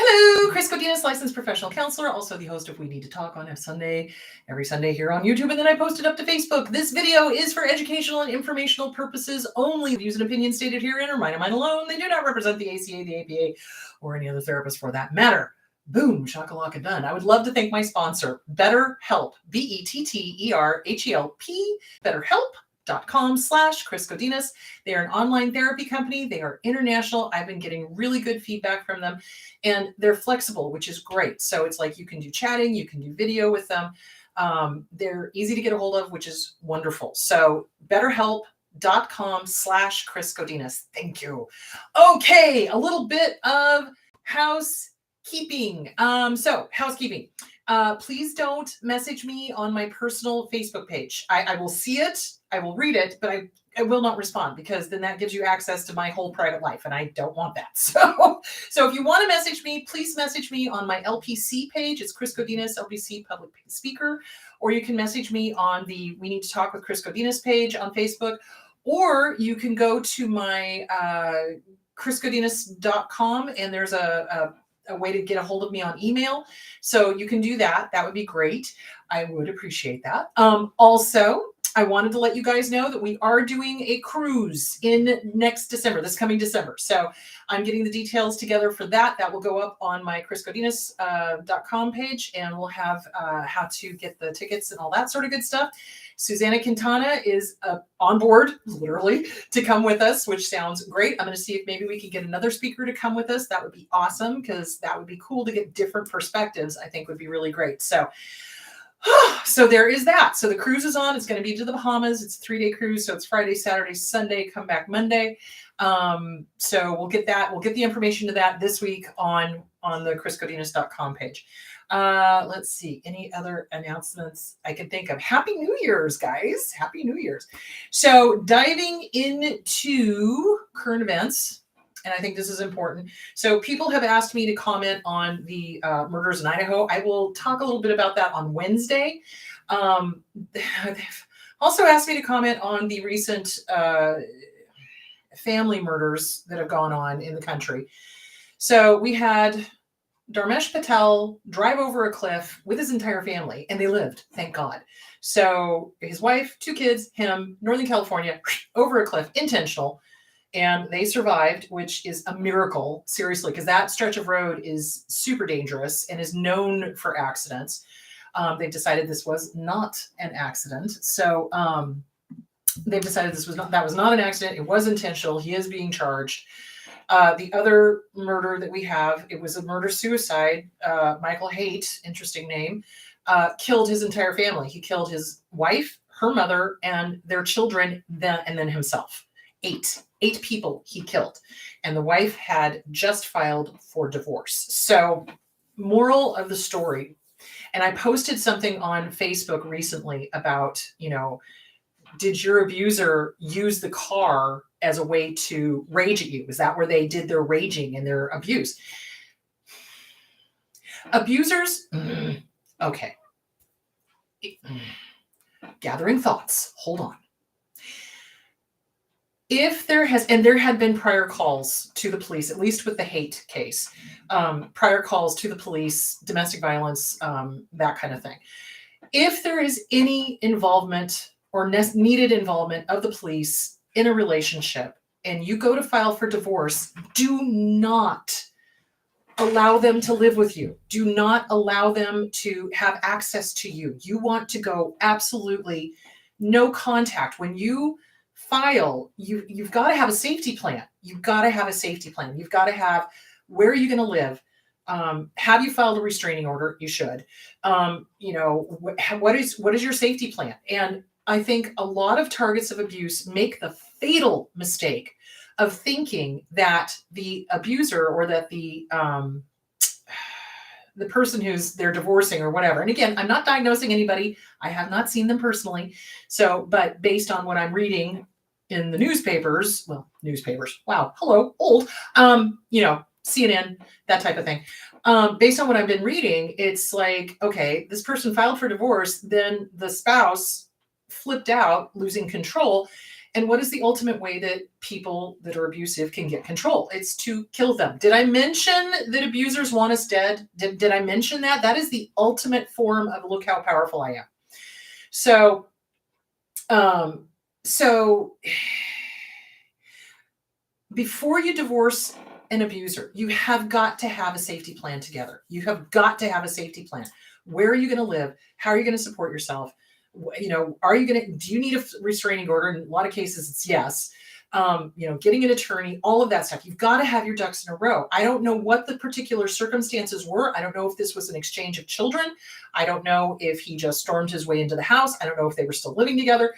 Hello, Chris Godinez, licensed professional counselor, also the host of We Need to Talk on every Sunday here on YouTube, and then I post it up to Facebook. This video is for educational and informational purposes only. Views and opinions stated herein are mine and mine alone. They do not represent the ACA, the APA, or any other therapist for that matter. Boom, shakalaka done. I would love to thank my sponsor, BetterHelp, BetterHelp, BetterHelp.com/Chris Godinez. They are an online therapy company. They are international. I've been getting really good feedback from them, and they're flexible, which is great. So it's like you can do chatting, you can do video with them. They're easy to get a hold of, which is wonderful. So BetterHelp.com/Chris Godinez. Thank you. Okay, a little bit of housekeeping. Housekeeping. Please don't message me on my personal Facebook page. I will see it, I will read it, but I will not respond, because then that gives you access to my whole private life, and I don't want that. So if you want to message me, please message me on my LPC page. It's Chris Godinez, LPC Public Speaker, or you can message me on the We Need to Talk with Chris Godinez page on Facebook, or you can go to my chrisgodinez.com, and there's a way to get a hold of me on email. So you can do that. That would be great. I would appreciate that. Also, I wanted to let you guys know that we are doing a cruise in next December, this coming December. So I'm getting the details together for that. That will go up on my chrisgodinez.com page, and we'll have how to get the tickets and all that sort of good stuff. Susanna Quintana is on board, literally, to come with us, which sounds great. I'm going to see if maybe we can get another speaker to come with us. That would be awesome, because that would be cool to get different perspectives. I think would be really great. So there is that. So the cruise is on. It's going to be to the Bahamas. It's a 3-day cruise. So it's Friday, Saturday, Sunday, come back Monday. So we'll get that. We'll get the information to that this week on the chrisgodinez.com page. Let's see, any other announcements I can think of. Happy New Year's, guys. Happy New Year's. So diving into current events, and I think this is important. So people have asked me to comment on the murders in Idaho. I will talk a little bit about that on Wednesday. They've also asked me to comment on the recent family murders that have gone on in the country. So we had Dharmesh Patel drive over a cliff with his entire family, and they lived, thank God. So his wife, 2 kids, him, Northern California, over a cliff, intentional, and they survived, which is a miracle, seriously, because that stretch of road is super dangerous and is known for accidents. They decided this was not an accident. So they've decided that was not an accident. It was intentional. He is being charged. The other murder that we have, it was a murder-suicide. Michael Haight, interesting name, killed his entire family. He killed his wife, her mother, and their children, and then himself. 8 people he killed. And the wife had just filed for divorce. So, moral of the story, and I posted something on Facebook recently about, did your abuser use the car as a way to rage at you? Is that where they did their raging and their abuse? Abusers, okay. Gathering thoughts, hold on. If there had been prior calls to the police, at least with the Haight case, prior calls to the police, domestic violence, that kind of thing. If there is any involvement or needed involvement of the police in a relationship, and you go to file for divorce, do not allow them to live with you. Do not allow them to have access to you. You want to go absolutely no contact. When you file, you've got to have a safety plan. You've got to have a safety plan. You've got to have, where are you going to live? Have you filed a restraining order? You should. What is your safety plan? And I think a lot of targets of abuse make the fatal mistake of thinking that the abuser, or that the person who's they're divorcing or whatever. And again, I'm not diagnosing anybody. I have not seen them personally. So, but based on what I'm reading in the newspapers, wow, hello, old, CNN, that type of thing. Based on what I've been reading, it's like, okay, this person filed for divorce, then the spouse flipped out, losing control, And what is the ultimate way that people that are abusive can get control? It's to kill them. Did I mention that abusers want us dead? Did I mention that? That is the ultimate form of look how powerful I am. So, so before you divorce an abuser, you have got to have a safety plan together. You have got to have a safety plan. Where are you going to live? How are you going to support yourself? Are you going to, do you need a restraining order? In a lot of cases, it's yes. Getting an attorney, all of that stuff. You've got to have your ducks in a row. I don't know what the particular circumstances were. I don't know if this was an exchange of children. I don't know if he just stormed his way into the house. I don't know if they were still living together,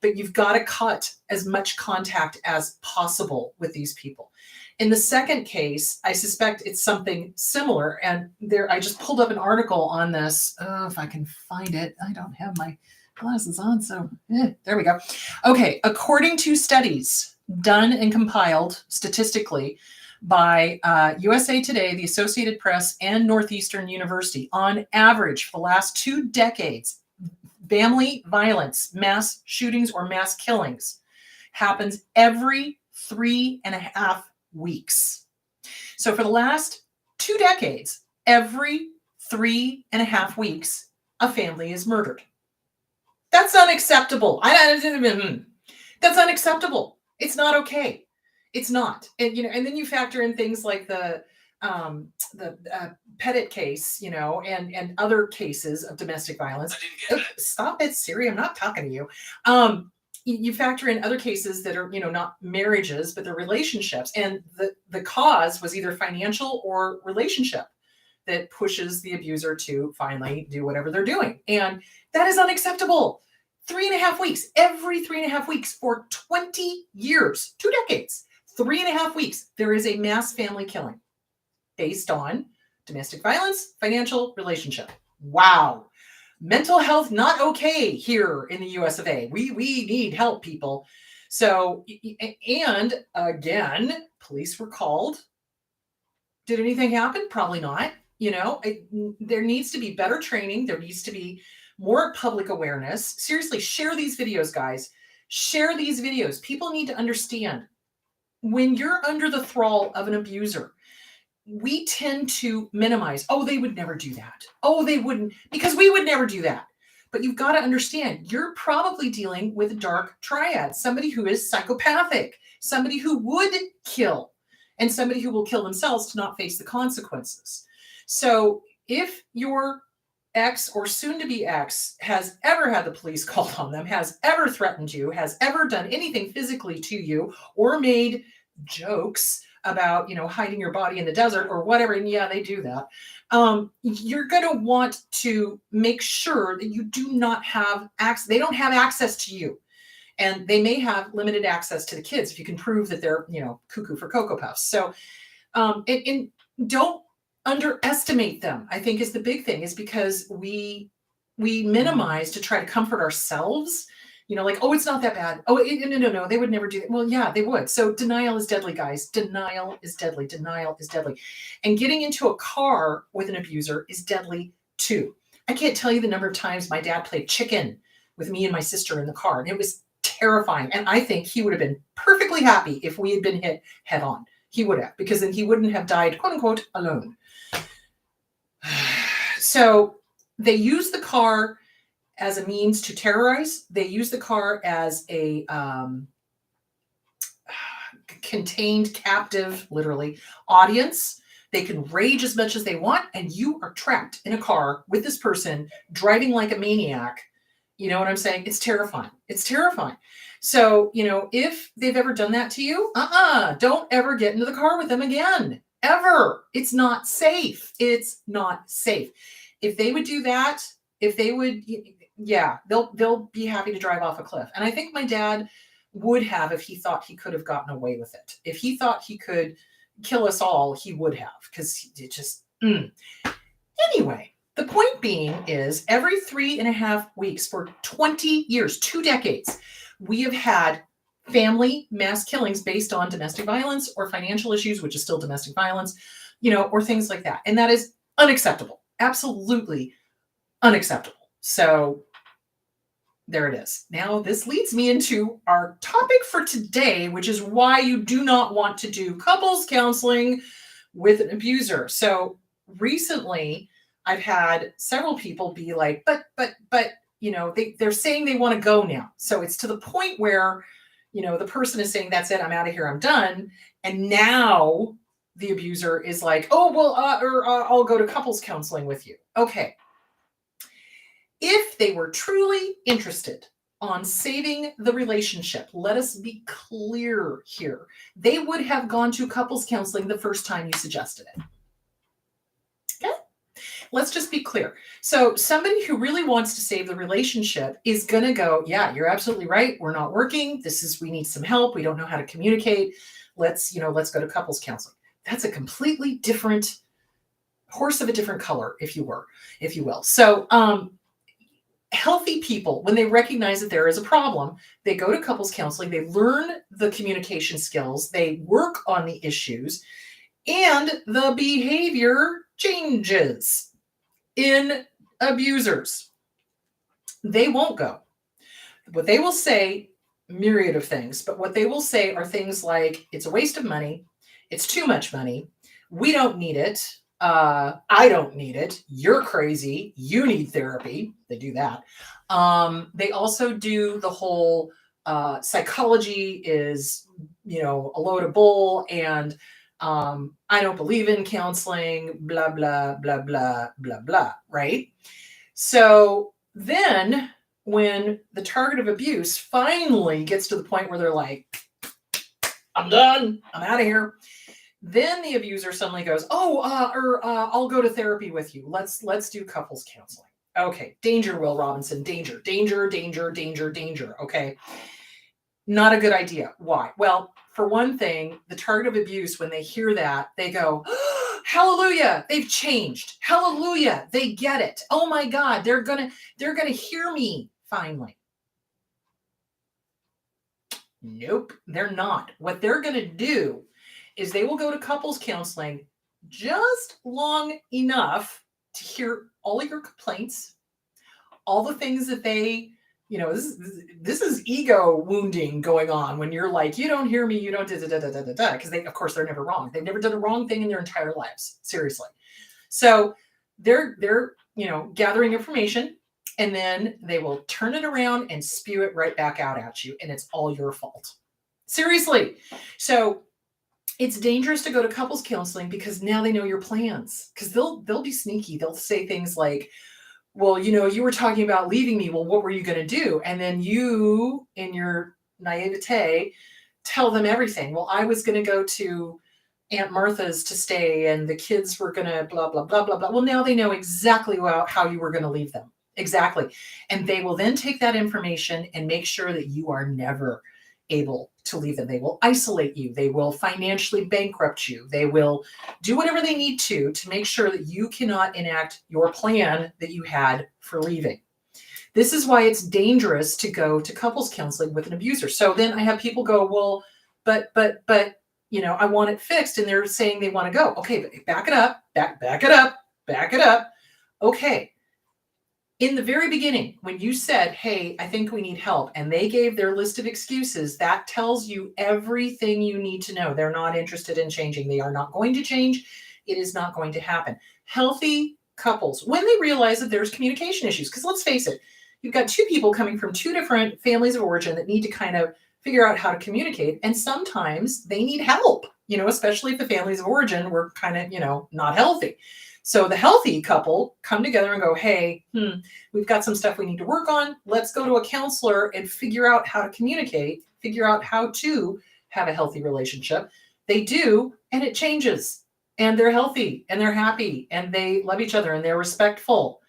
but you've got to cut as much contact as possible with these people. In the second case, I suspect it's something similar. And I just pulled up an article on this. If I can find it, I don't have my glasses on. So there we go. Okay. According to studies done and compiled statistically by USA Today, the Associated Press, and Northeastern University, on average for the last 2 decades, family violence, mass shootings, or mass killings happens every 3.5 weeks. So for the last 2 decades, every 3.5 weeks, a family is murdered. That's unacceptable. That's unacceptable. It's not okay. It's not. And and then you factor in things like the Pettit case, and other cases of domestic violence. Stop it, Siri. I'm not talking to you. You factor in other cases that are, not marriages, but they're relationships. And the cause was either financial or relationship that pushes the abuser to finally do whatever they're doing. And that is unacceptable. 3.5 weeks, every 3.5 weeks for 20 years, 2 decades, 3.5 weeks, there is a mass family killing based on domestic violence, financial relationship. Wow. Mental health not okay here in the US of A. We need help, people. So, and again, police were called. Did anything happen? Probably not. There needs to be better training. There needs to be more public awareness. Seriously, share these videos, guys. Share these videos. People need to understand when you're under the thrall of an abuser, we tend to minimize. Oh, they would never do that. Oh, they wouldn't, because we would never do that. But you've got to understand, you're probably dealing with a dark triad, somebody who is psychopathic, somebody who would kill, and somebody who will kill themselves to not face the consequences. So if your ex or soon-to-be ex has ever had the police called on them, has ever threatened you, has ever done anything physically to you, or made jokes about, hiding your body in the desert or whatever, and yeah, they do that, you're going to want to make sure that you do not have access. They don't have access to you. And they may have limited access to the kids if you can prove that they're, cuckoo for Cocoa Puffs. So, and don't underestimate them, I think, is the big thing, is because we minimize to try to comfort ourselves. Like, oh, it's not that bad. Oh, no, they would never do that. Well, yeah, they would. So denial is deadly, guys. Denial is deadly. Denial is deadly. And getting into a car with an abuser is deadly too. I can't tell you the number of times my dad played chicken with me and my sister in the car, and it was terrifying. And I think he would have been perfectly happy if we had been hit head on. He would have, because then he wouldn't have died, quote unquote, alone. So they use the car as a means to terrorize. They use the car as a contained, captive, literally, audience. They can rage as much as they want, and you are trapped in a car with this person driving like a maniac. You know what I'm saying? It's terrifying. It's terrifying. So, if they've ever done that to you, don't ever get into the car with them again. Ever. It's not safe. It's not safe. If they would do that, they'll be happy to drive off a cliff. And I think my dad would have, if he thought he could have gotten away with it. If he thought he could kill us all, he would have, because it just, Anyway, the point being is every 3.5 weeks for 20 years, 2 decades, we have had family mass killings based on domestic violence or financial issues, which is still domestic violence, or things like that. And that is unacceptable. Absolutely unacceptable. So there it is. Now, this leads me into our topic for today, which is why you do not want to do couples counseling with an abuser. So recently, I've had several people be like, but, they're saying they want to go now. So it's to the point where, the person is saying, that's it, I'm out of here, I'm done. And now the abuser is like, oh, well, I'll go to couples counseling with you. Okay. If they were truly interested on saving the relationship, let us be clear here, they would have gone to couples counseling the first time you suggested it. Okay? Let's just be clear. So somebody who really wants to save the relationship is going to go, yeah, you're absolutely right. We're not working. We need some help. We don't know how to communicate. Let's go to couples counseling. That's a completely different horse of a different color, if you will. So, healthy people, when they recognize that there is a problem, they go to couples counseling, they learn the communication skills, they work on the issues, and the behavior changes. In abusers, they won't go. What they will say, myriad of things, but what they will say are things like, it's a waste of money, it's too much money, we don't need it, I don't need it. You're crazy. You need therapy. They do that. They also do the whole psychology is, a load of bull, and I don't believe in counseling, blah, blah, blah, blah, blah, blah, right? So then when the target of abuse finally gets to the point where they're like, I'm done, I'm out of here, then the abuser suddenly goes, I'll go to therapy with you. Let's do couples counseling. Okay. Danger, Will Robinson. Danger, danger, danger, danger, danger. Okay. Not a good idea. Why? Well, for one thing, the target of abuse, when they hear that, they go, hallelujah, they've changed. Hallelujah, they get it. Oh my God, they're gonna hear me finally. Nope, they're not. What they're gonna do is they will go to couples counseling just long enough to hear all of your complaints, all the things that they, this is ego wounding going on when you're like, you don't hear me, you don't da-da-da-da-da-da, because of course, they're never wrong. They've never done a wrong thing in their entire lives, seriously. So they're gathering information, and then they will turn it around and spew it right back out at you, and it's all your fault. Seriously. So it's dangerous to go to couples counseling because now they know your plans, because they'll be sneaky. They'll say things like, well, you were talking about leaving me. Well, what were you going to do? And then you, in your naivete, tell them everything. Well, I was going to go to Aunt Martha's to stay, and the kids were going to blah, blah, blah, blah, blah. Well, now they know exactly how you were going to leave them. Exactly. And they will then take that information and make sure that you are never able to leave them. They will isolate you. They will financially bankrupt you. They will do whatever they need to make sure that you cannot enact your plan that you had for leaving. This is why it's dangerous to go to couples counseling with an abuser. So then I have people go, well, but, I want it fixed. And they're saying they want to go. Okay, but back it up, back it up. Okay. In the very beginning, when you said, hey, I think we need help, and they gave their list of excuses, that tells you everything you need to know. They're not interested in changing. They are not going to change. It is not going to happen. Healthy couples, when they realize that there's communication issues, because let's face it, you've got two people coming from two different families of origin that need to kind of figure out how to communicate. And sometimes they need help, especially if the families of origin were kind of, not healthy. So the healthy couple come together and go, hey, we've got some stuff we need to work on. Let's go to a counselor and figure out how to communicate, figure out how to have a healthy relationship. They do, and it changes. And they're healthy, and they're happy, and they love each other, and they're respectful.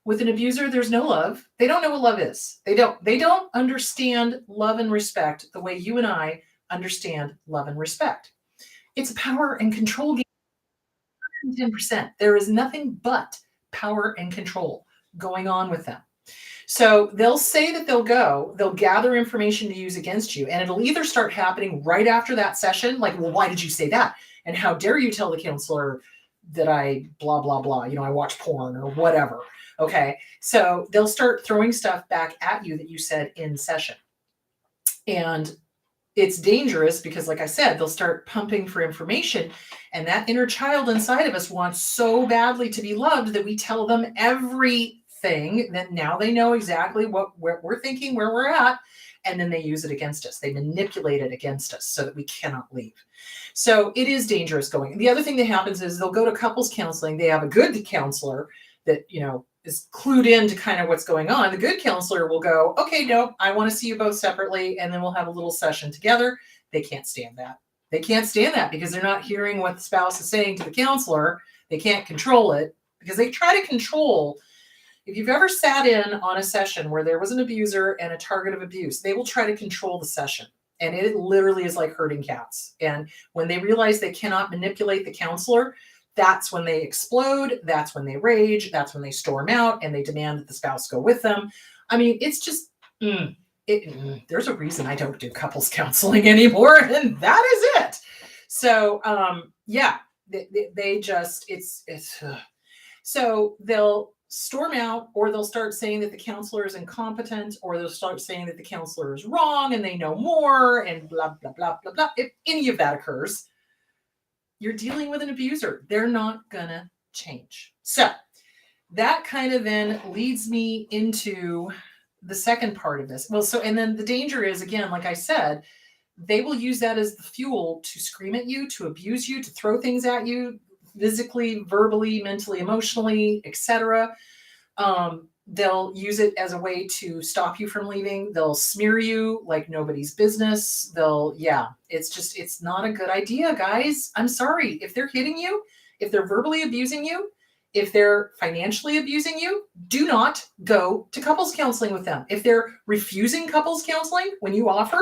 With an abuser, there's no love. They don't know what love is. They don't understand love and respect the way you and I understand love and respect. It's a power and control game. 10%. There is nothing but power and control going on with them. So they'll say that they'll gather information to use against you. And it'll either start happening right after that session, like, well, why did you say that? And how dare you tell the counselor that I blah, blah, blah, I watch porn or whatever. Okay. So they'll start throwing stuff back at you that you said in session. And it's dangerous because, like I said, they'll start pumping for information. And that inner child inside of us wants so badly to be loved that we tell them everything. That now they know exactly what we're thinking, where we're at. And then they use it against us. They manipulate it against us so that we cannot leave. So it is dangerous going. The other thing that happens is they'll go to couples counseling. They have a good counselor that, is clued in to kind of what's going on. The good counselor will go, okay, no, I want to see you both separately. And then we'll have a little session together. They can't stand that. They can't stand that because they're not hearing what the spouse is saying to the counselor. They can't control it because they try to control. If you've ever sat in on a session where there was an abuser and a target of abuse, they will try to control the session. And it literally is like herding cats. And when they realize they cannot manipulate the counselor, that's when they explode. That's when they rage. That's when they storm out and they demand that the spouse go with them. I mean, it's just, there's a reason I don't do couples counseling anymore. And that is it. So, they just, so they'll storm out, or they'll start saying that the counselor is incompetent, or they'll start saying that the counselor is wrong and they know more and blah, blah, blah, blah, blah. If any of that occurs, you're dealing with an abuser. They're not gonna change. So that kind of then leads me into the second part of this. Well, and then the danger is, again, like I said, they will use that as the fuel to scream at you, to abuse you, to throw things at you, physically, verbally, mentally, emotionally, etc. They'll use it as a way to stop you from leaving. They'll smear you like nobody's business. It's not a good idea, guys. I'm sorry. If they're hitting you, if they're verbally abusing you, if they're financially abusing you, do not go to couples counseling with them. If they're refusing couples counseling when you offer,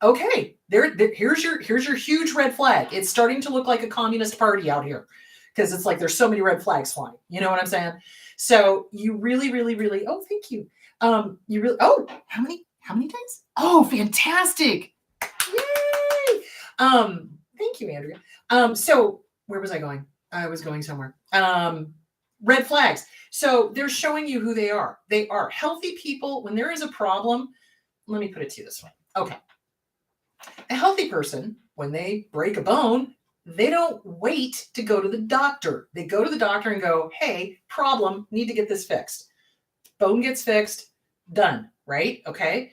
okay, here's your huge red flag. It's starting to look like a communist party out here because it's like there's so many red flags flying. You know what I'm saying? So you really, really, really, oh, thank you. How many times? Oh, fantastic. Yay. Thank you, Andrea. So where was I going? I was going somewhere. Red flags. So they're showing you who they are. They are healthy people. When there is a problem, let me put it to you this way. Okay. A healthy person, when they break a bone, they don't wait to go to the doctor. They go to the doctor and go, hey, problem, need to get this fixed. Bone gets fixed, done, right? Okay.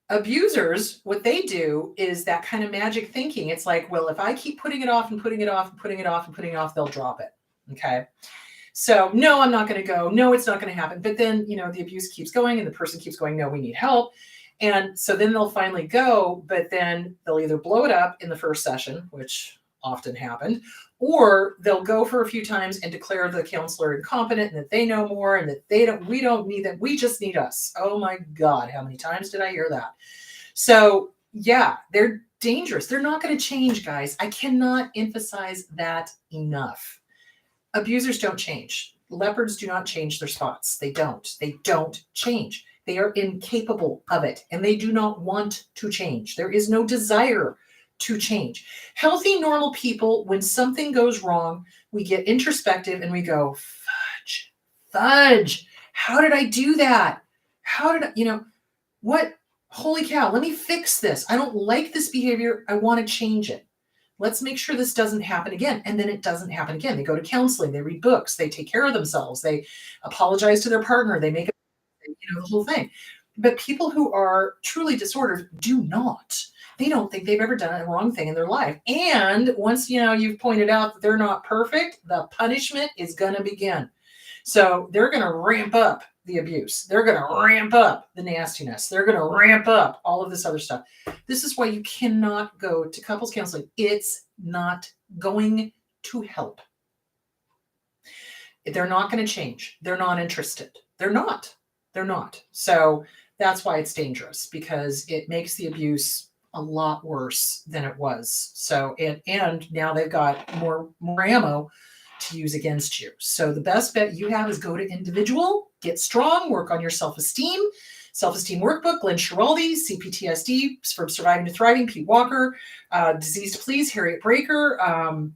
Abusers, what they do is that kind of magic thinking. It's like, well, if I keep putting it off and putting it off and putting it off and putting it off, they'll drop it. Okay. So no, I'm not going to go. No, it's not going to happen. But then, the abuse keeps going and the person keeps going, no, we need help. And so then they'll finally go, but then they'll either blow it up in the first session, which often happened, or they'll go for a few times and declare the counselor incompetent and that they know more and that we don't need them. We just need us. Oh my God. How many times did I hear that? So yeah, they're dangerous. They're not going to change, guys. I cannot emphasize that enough. Abusers don't change. Leopards do not change their spots. They don't change. They are incapable of it, and they do not want to change. There is no desire to change. Healthy, normal people, when something goes wrong, we get introspective and we go, fudge. How did I do that? What? Holy cow, let me fix this. I don't like this behavior. I want to change it. Let's make sure this doesn't happen again. And then it doesn't happen again. They go to counseling, they read books, they take care of themselves, they apologize to their partner, they make the whole thing. But people who are truly disordered do not. They don't think they've ever done a wrong thing in their life. And once, you've pointed out that they're not perfect, the punishment is going to begin. So they're going to ramp up the abuse. They're going to ramp up the nastiness. They're going to ramp up all of this other stuff. This is why you cannot go to couples counseling. It's not going to help. They're not going to change. They're not interested. They're not. So that's why it's dangerous, because it makes the abuse a lot worse than it was. So, and now they've got more ammo to use against you. So the best bet you have is go to individual, get strong, work on your self-esteem workbook, Glenn Schiraldi, CPTSD, from Surviving to Thriving, Pete Walker, Disease to Please, Harriet Breaker,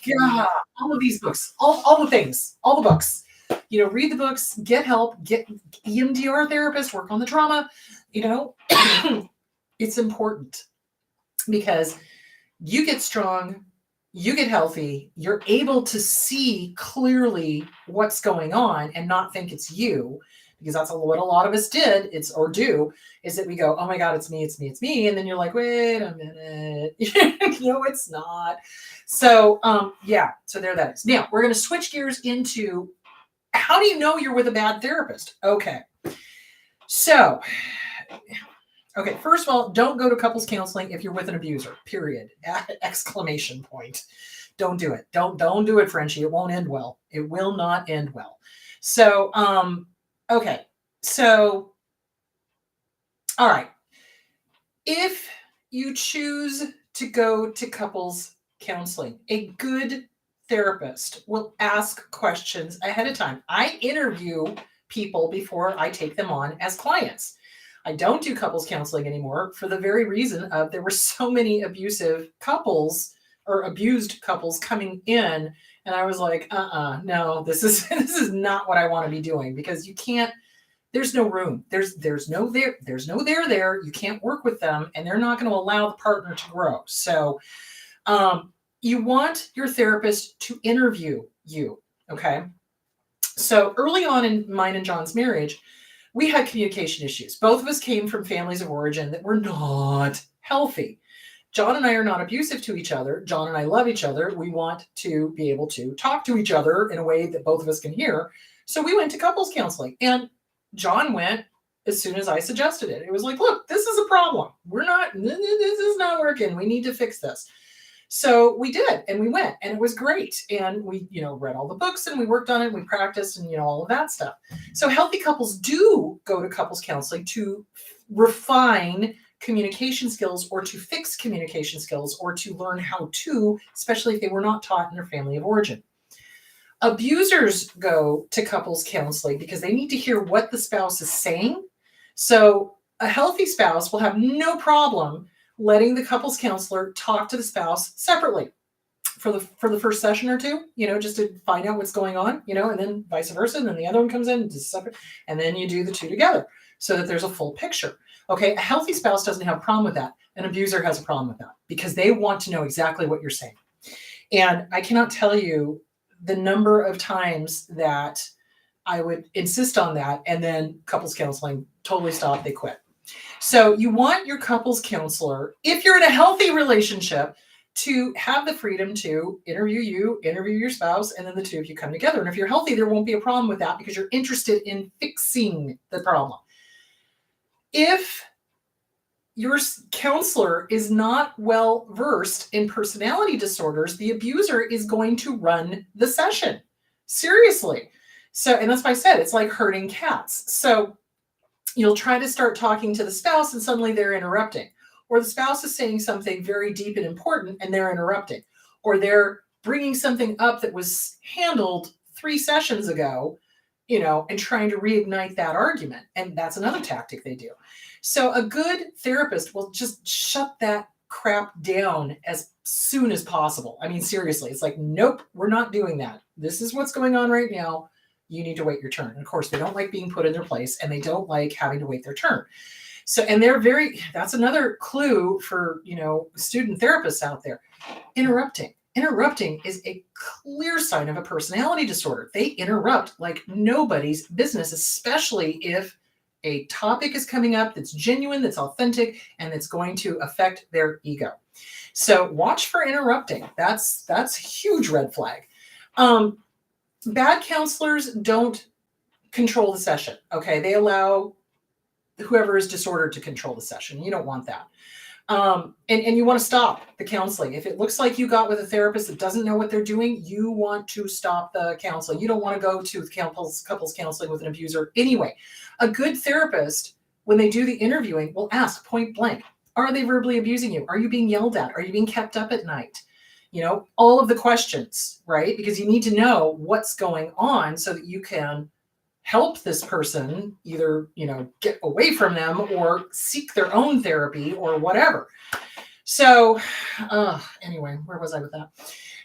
Yeah, all of these books, all the things, all the books. Read the books, get help, get EMDR therapist, work on the trauma. You know, it's important because you get strong, you get healthy, you're able to see clearly what's going on and not think it's you, because that's what a lot of us did, or do, is that we go, oh my God, it's me, it's me, it's me. And then you're like, wait a minute. No, it's not. So, yeah, so there that is. Now, we're going to switch gears into how do you know you're with a bad therapist? Okay. So, okay, first of all, don't go to couples counseling if you're with an abuser, period. Exclamation point. Don't do it. Don't do it, Frenchie. It won't end well. It will not end well. So, okay. So, all right. If you choose to go to couples counseling, a good therapist will ask questions ahead of time. I interview people before I take them on as clients. I don't do couples counseling anymore for the very reason of there were so many abusive couples or abused couples coming in, and I was like, no, this is not what I want to be doing, because you can't. There's no room. There's no there. You can't work with them, and they're not going to allow the partner to grow. So, you want your therapist to interview you. Okay. So early on in mine and John's marriage, we had communication issues. Both of us came from families of origin that were not healthy. John and I are not abusive to each other. John and I love each other. We want to be able to talk to each other in a way that both of us can hear. So we went to couples counseling, and John went as soon as I suggested it. It was like, look, this is a problem. This is not working. We need to fix this. So we did, and we went, and it was great. And we, read all the books, and we worked on it, and we practiced, and, all of that stuff. So healthy couples do go to couples counseling to refine communication skills, or to fix communication skills, or to learn how to, especially if they were not taught in their family of origin. Abusers go to couples counseling because they need to hear what the spouse is saying. So a healthy spouse will have no problem letting the couples counselor talk to the spouse separately for the first session or two, just to find out what's going on, and then vice versa. And then the other one comes in, just separate, and then you do the two together so that there's a full picture. Okay. A healthy spouse doesn't have a problem with that. An abuser has a problem with that because they want to know exactly what you're saying. And I cannot tell you the number of times that I would insist on that, and then couples counseling totally stopped. They quit. So you want your couples counselor, if you're in a healthy relationship, to have the freedom to interview you, interview your spouse, and then the two of you come together. And if you're healthy, there won't be a problem with that because you're interested in fixing the problem. If your counselor is not well versed in personality disorders, the abuser is going to run the session. Seriously. So, and that's why I said it's like herding cats. So you'll try to start talking to the spouse, and suddenly they're interrupting. Or the spouse is saying something very deep and important, and they're interrupting. Or they're bringing something up that was handled 3 sessions ago, and trying to reignite that argument. And that's another tactic they do. So a good therapist will just shut that crap down as soon as possible. I mean, seriously, it's like, nope, we're not doing that. This is what's going on right now. You need to wait your turn. And of course, they don't like being put in their place, and they don't like having to wait their turn. So, and that's another clue for, student therapists out there. Interrupting is a clear sign of a personality disorder. They interrupt like nobody's business, especially if a topic is coming up that's genuine, that's authentic, and that's going to affect their ego. So watch for interrupting. That's a huge red flag. Bad counselors don't control the session. Okay. They allow whoever is disordered to control the session. You don't want that. And you want to stop the counseling. If it looks like you got with a therapist that doesn't know what they're doing, you want to stop the counseling. You don't want to go to couples counseling with an abuser anyway. A good therapist, when they do the interviewing, will ask point blank, are they verbally abusing you? Are you being yelled at? Are you being kept up at night? All of the questions, right? Because you need to know what's going on so that you can help this person either, get away from them or seek their own therapy or whatever. So anyway, where was I with that?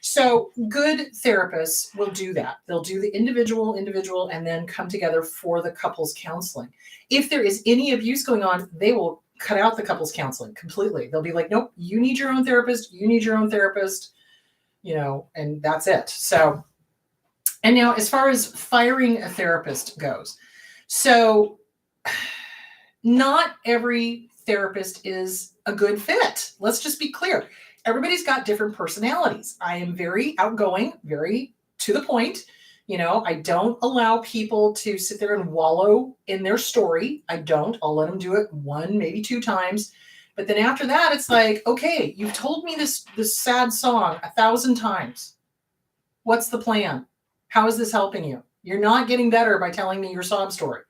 So good therapists will do that. They'll do the individual, and then come together for the couples counseling. If there is any abuse going on, they will cut out the couples counseling completely. They'll be like, nope, you need your own therapist. You need your own therapist, and that's it. So, and now as far as firing a therapist goes, so not every therapist is a good fit. Let's just be clear. Everybody's got different personalities. I am very outgoing, very to the point. I don't allow people to sit there and wallow in their story. I don't. I'll let them do it one, maybe two times. But then after that, it's like, okay, you've told me this sad song 1,000 times. What's the plan? How is this helping you? You're not getting better by telling me your sob story.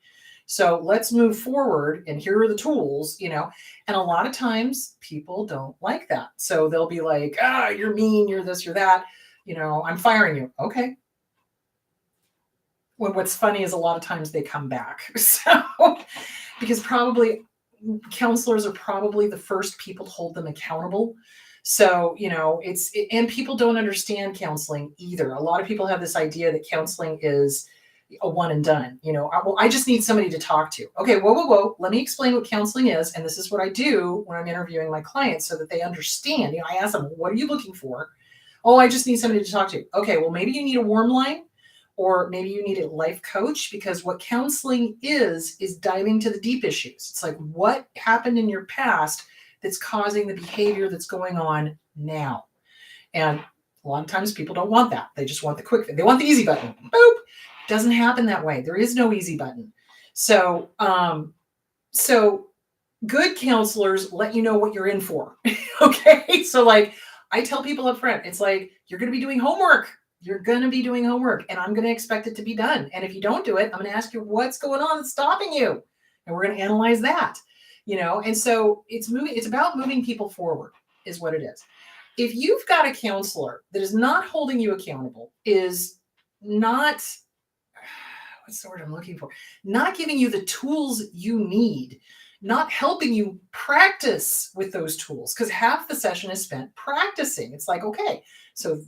So let's move forward, and here are the tools, and a lot of times people don't like that. So they'll be like, you're mean, you're this, you're that, I'm firing you. Okay. What's funny is a lot of times they come back. So, because probably counselors are probably the first people to hold them accountable. So, and people don't understand counseling either. A lot of people have this idea that counseling is a one and done. I just need somebody to talk to. Okay, whoa. Let me explain what counseling is. And this is what I do when I'm interviewing my clients so that they understand. I ask them, what are you looking for? Oh, I just need somebody to talk to. Okay, well, maybe you need a warm line, or maybe you need a life coach, because what counseling is diving to the deep issues. It's like, what happened in your past that's causing the behavior that's going on now? And a lot of times people don't want that. They just want the quick, they want the easy button. Boop. Doesn't happen that way. There is no easy button. So, so good counselors let you know what you're in for. Okay. So like I tell people up front, it's like, you're going to be doing homework. You're going to be doing homework, and I'm going to expect it to be done. And if you don't do it, I'm going to ask you what's going on that's stopping you. And we're going to analyze that, and so it's about moving people forward is what it is. If you've got a counselor that is not holding you accountable, is not, what's the word I'm looking for? Not giving you the tools you need, not helping you practice with those tools, because half the session is spent practicing. It's like, okay, so,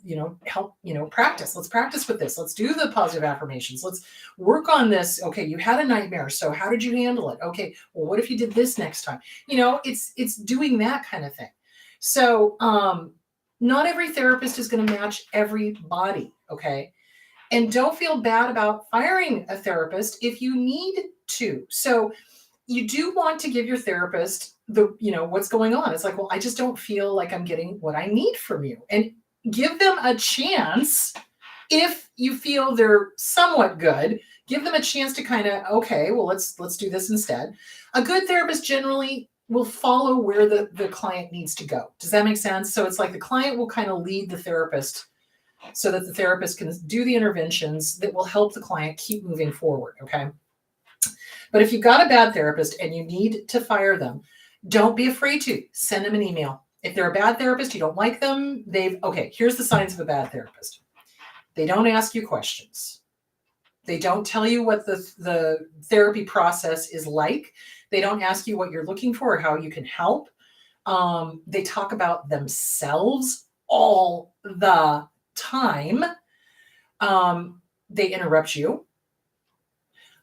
help, practice. Let's practice with this. Let's do the positive affirmations. Let's work on this. Okay, you had a nightmare. So how did you handle it? Okay, well, what if you did this next time? It's doing that kind of thing. So not every therapist is going to match everybody, okay? And don't feel bad about firing a therapist if you need to. So you do want to give your therapist what's going on. It's like, well, I just don't feel like I'm getting what I need from you. And give them a chance. If you feel they're somewhat good, give them a chance to kind of, okay, well, let's do this instead. A good therapist generally will follow where the client needs to go. Does that make sense? So it's like the client will kind of lead the therapist so that the therapist can do the interventions that will help the client keep moving forward, okay? But if you've got a bad therapist and you need to fire them, don't be afraid to send them an email. If they're a bad therapist, you don't like them, okay, here's the signs of a bad therapist. They don't ask you questions. They don't tell you what the therapy process is like. They don't ask you what you're looking for or how you can help. They talk about themselves all the time. They interrupt you.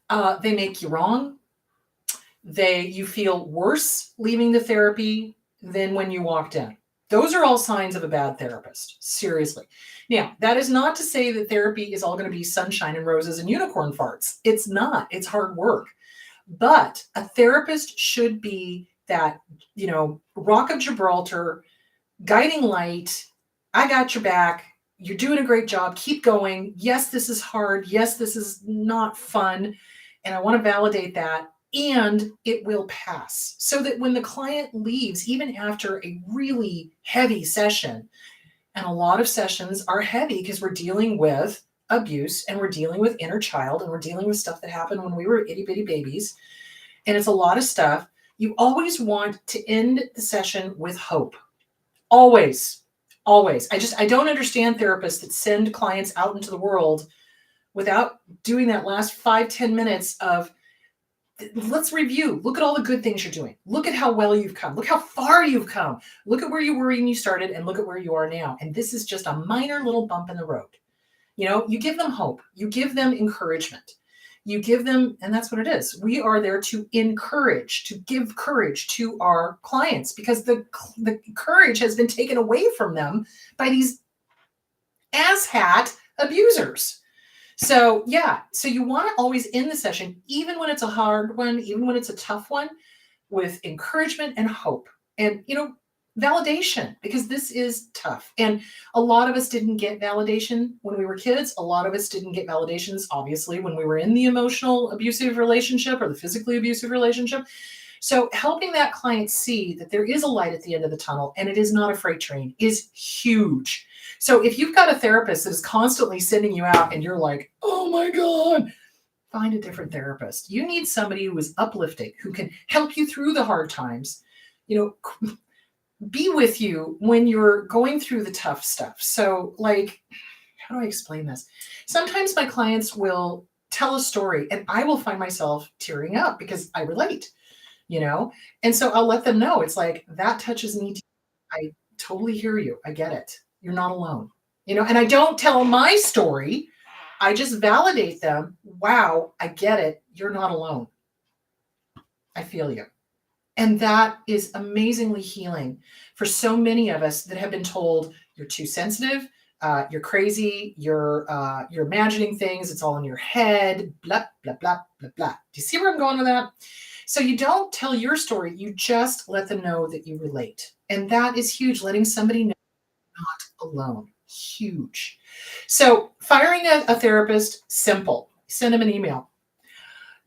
They make you wrong. You feel worse leaving the therapy than when you walked in. Those are all signs of a bad therapist. Seriously. Now, that is not to say that therapy is all going to be sunshine and roses and unicorn farts. It's not. It's hard work. But a therapist should be that, rock of Gibraltar, guiding light. I got your back. You're doing a great job. Keep going. Yes, this is hard. Yes, this is not fun. And I want to validate that. And it will pass, so that when the client leaves, even after a really heavy session, and a lot of sessions are heavy because we're dealing with abuse and we're dealing with inner child and we're dealing with stuff that happened when we were itty bitty babies. And it's a lot of stuff. You always want to end the session with hope. Always, always. I don't understand therapists that send clients out into the world without doing that last 5-10 minutes of, let's review. Look at all the good things you're doing. Look at how well you've come. Look how far you've come. Look at where you were when you started and look at where you are now. And this is just a minor little bump in the road. You give them hope. You give them encouragement. You give them, and that's what it is. We are there to encourage, to give courage to our clients because the courage has been taken away from them by these asshat abusers. So yeah, so you want to always end the session, even when it's a hard one, even when it's a tough one, with encouragement and hope and, validation, because this is tough. And a lot of us didn't get validation when we were kids. A lot of us didn't get validations, obviously, when we were in the emotional abusive relationship or the physically abusive relationship. So helping that client see that there is a light at the end of the tunnel and it is not a freight train is huge. So if you've got a therapist that is constantly sending you out and you're like, oh my God, find a different therapist. You need somebody who is uplifting, who can help you through the hard times, be with you when you're going through the tough stuff. So how do I explain this? Sometimes my clients will tell a story and I will find myself tearing up because I relate, and so I'll let them know it's like, that touches me. I totally hear you. I get it. You're not alone, and I don't tell my story. I just validate them. Wow, I get it. You're not alone. I feel you. And that is amazingly healing for so many of us that have been told you're too sensitive, you're crazy, you're imagining things, it's all in your head, blah, blah, blah, blah, blah. Do you see where I'm going with that? So you don't tell your story, you just let them know that you relate. And that is huge, letting somebody know you're not alone. Huge. So firing a therapist, simple. Send them an email.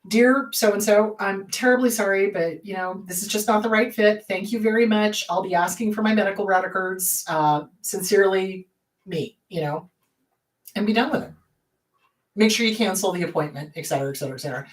Dear so-and-so, I'm terribly sorry, but this is just not the right fit. Thank you very much. I'll be asking for my medical records. Sincerely, me, and be done with it. Make sure you cancel the appointment, et cetera, et cetera, et cetera.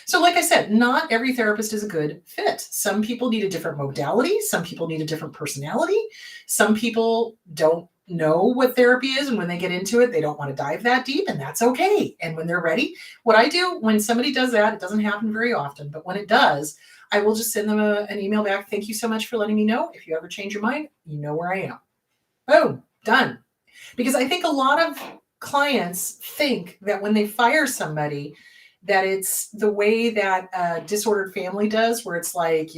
So like I said, not every therapist is a good fit. Some people need a different modality. Some people need a different personality. Some people don't know what therapy is, and when they get into it, they don't want to dive that deep, and that's okay. And when they're ready, what I do when somebody does that, it doesn't happen very often, but when it does, I will just send them an email back. Thank you so much for letting me know. If you ever change your mind, you know where I am. Boom, done. Because I think a lot of clients think that when they fire somebody, that it's the way that a disordered family does, where it's like,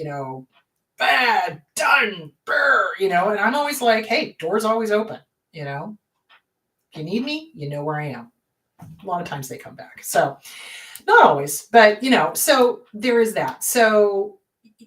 bad, done, brr, and I'm always like, hey, door's always open, if you need me, you know where I am. A lot of times they come back. So not always, but so there is that. So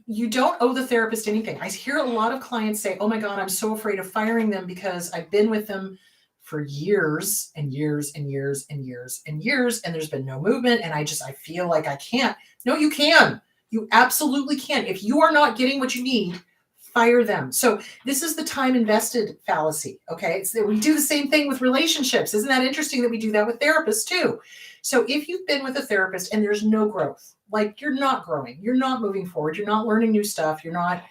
you don't owe the therapist anything. I hear a lot of clients say, oh my God, I'm so afraid of firing them because I've been with them for years and years and years and years and years, and there's been no movement. And I feel like I can't. No, you can. You absolutely can. If you are not getting what you need, fire them. So this is the time invested fallacy. Okay. We do the same thing with relationships. Isn't that interesting that we do that with therapists too? So if you've been with a therapist and there's no growth, like you're not growing, you're not moving forward, you're not learning new stuff, you're not,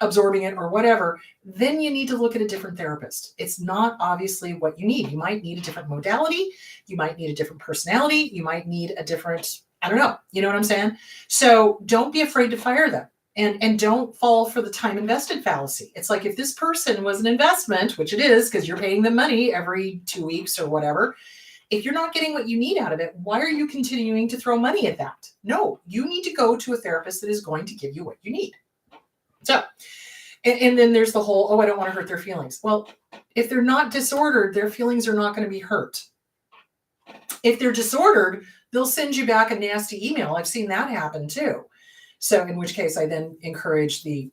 absorbing it or whatever, then you need to look at a different therapist. It's not obviously what you need. You might need a different modality. You might need a different personality. You might need a different, I don't know. You know what I'm saying? So don't be afraid to fire them. And don't fall for the time invested fallacy. It's like if this person was an investment, which it is because you're paying them money every 2 weeks or whatever, if you're not getting what you need out of it, why are you continuing to throw money at that? No, you need to go to a therapist that is going to give you what you need. So, and then there's the whole, oh, I don't want to hurt their feelings. Well, if they're not disordered, their feelings are not going to be hurt. If they're disordered, they'll send you back a nasty email. I've seen that happen too. So in which case I then encourage the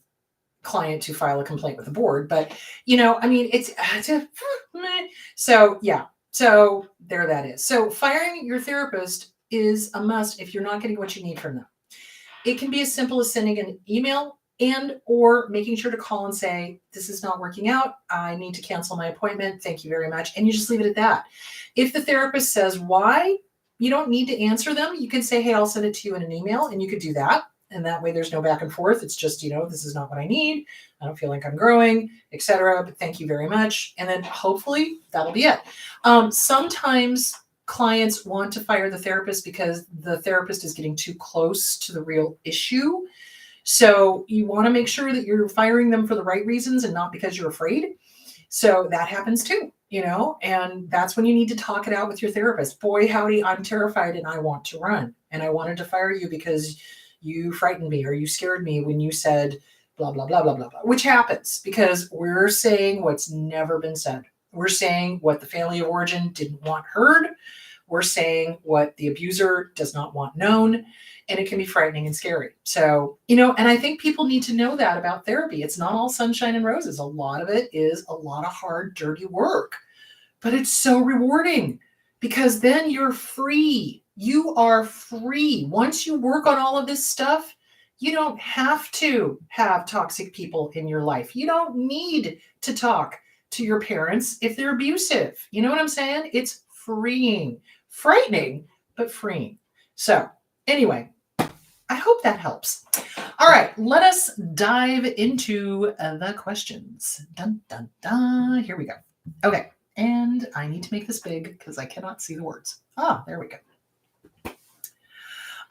client to file a complaint with the board. But, so yeah. So there that is. So firing your therapist is a must if you're not getting what you need from them. It can be as simple as sending an email and or making sure to call and say, this is not working out. I need to cancel my appointment. Thank you very much. And you just leave it at that. If the therapist says why, you don't need to answer them. You can say, hey, I'll send it to you in an email, and you could do that. And that way there's no back and forth. It's just, this is not what I need. I don't feel like I'm growing, etc. But thank you very much. And then hopefully that'll be it. Sometimes clients want to fire the therapist because the therapist is getting too close to the real issue. So you want to make sure that you're firing them for the right reasons and not because you're afraid. So that happens too, and that's when you need to talk it out with your therapist. Boy, howdy, I'm terrified and I want to run. And I wanted to fire you because you frightened me or you scared me when you said blah, blah, blah, blah, blah, blah, which happens because we're saying what's never been said. We're saying what the family of origin didn't want heard. We're saying what the abuser does not want known. And it can be frightening and scary. So, and I think people need to know that about therapy. It's not all sunshine and roses. A lot of it is a lot of hard, dirty work. But it's so rewarding because then you're free. You are free. Once you work on all of this stuff, you don't have to have toxic people in your life. You don't need to talk to your parents if they're abusive. You know what I'm saying? It's freeing, frightening, but freeing. So anyway, I hope that helps. All right, let us dive into the questions. Dun, dun, dun. Here we go. Okay, and I need to make this big because I cannot see the words. There we go.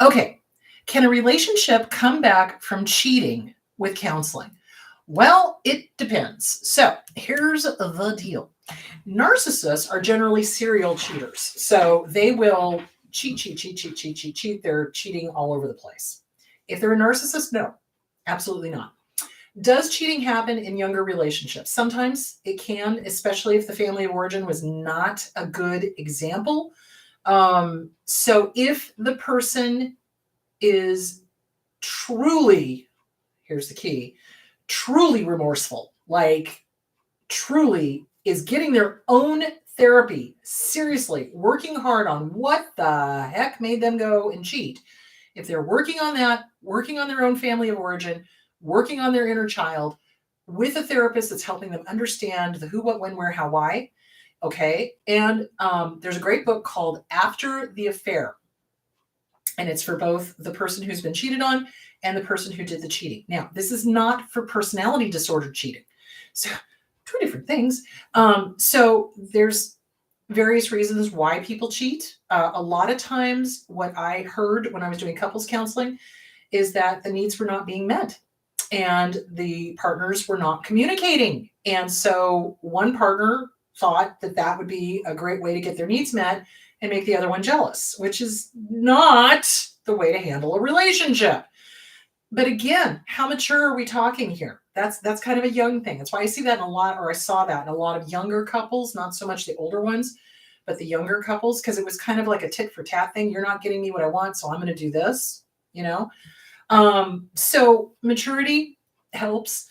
Okay, can a relationship come back from cheating with counseling? Well, it depends. So here's the deal. Narcissists are generally serial cheaters. So they will cheat. They're cheating all over the place. If they're a narcissist, no, absolutely not. Does cheating happen in younger relationships? Sometimes it can, especially if the family of origin was not a good example. So if the person is truly, here's the key, truly remorseful, like truly is getting their own therapy, seriously working hard on what the heck made them go and cheat. If they're working on that, working on their own family of origin, working on their inner child with a therapist that's helping them understand the who, what, when, where, how, why. Okay. And there's a great book called After the Affair. And it's for both the person who's been cheated on and the person who did the cheating. Now, this is not for personality disorder cheating. So two different things. So there's various reasons why people cheat. A lot of times what I heard when I was doing couples counseling is that the needs were not being met and the partners were not communicating. And so one partner thought that that would be a great way to get their needs met and make the other one jealous, which is not the way to handle a relationship. But again, how mature are we talking here? That's kind of a young thing. That's why I see that in I saw that in a lot of younger couples, not so much the older ones, but the younger couples, because it was kind of like a tit for tat thing. You're not getting me what I want, so I'm going to do this, So maturity helps.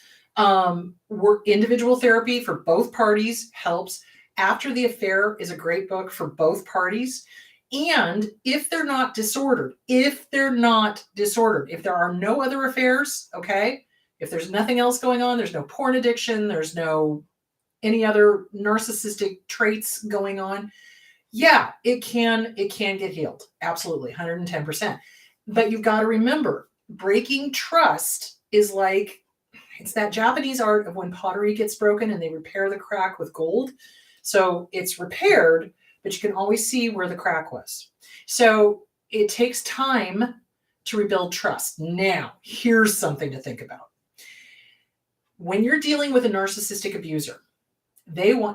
Work individual therapy for both parties helps. After the Affair is a great book for both parties. And if they're not disordered, if there are no other affairs, okay, if there's nothing else going on, there's no porn addiction, there's no any other narcissistic traits going on, yeah, it can get healed. Absolutely, 110%. But you've got to remember, breaking trust is like, it's that Japanese art of when pottery gets broken and they repair the crack with gold. So it's repaired, but you can always see where the crack was. So it takes time to rebuild trust. Now, here's something to think about. When you're dealing with a narcissistic abuser,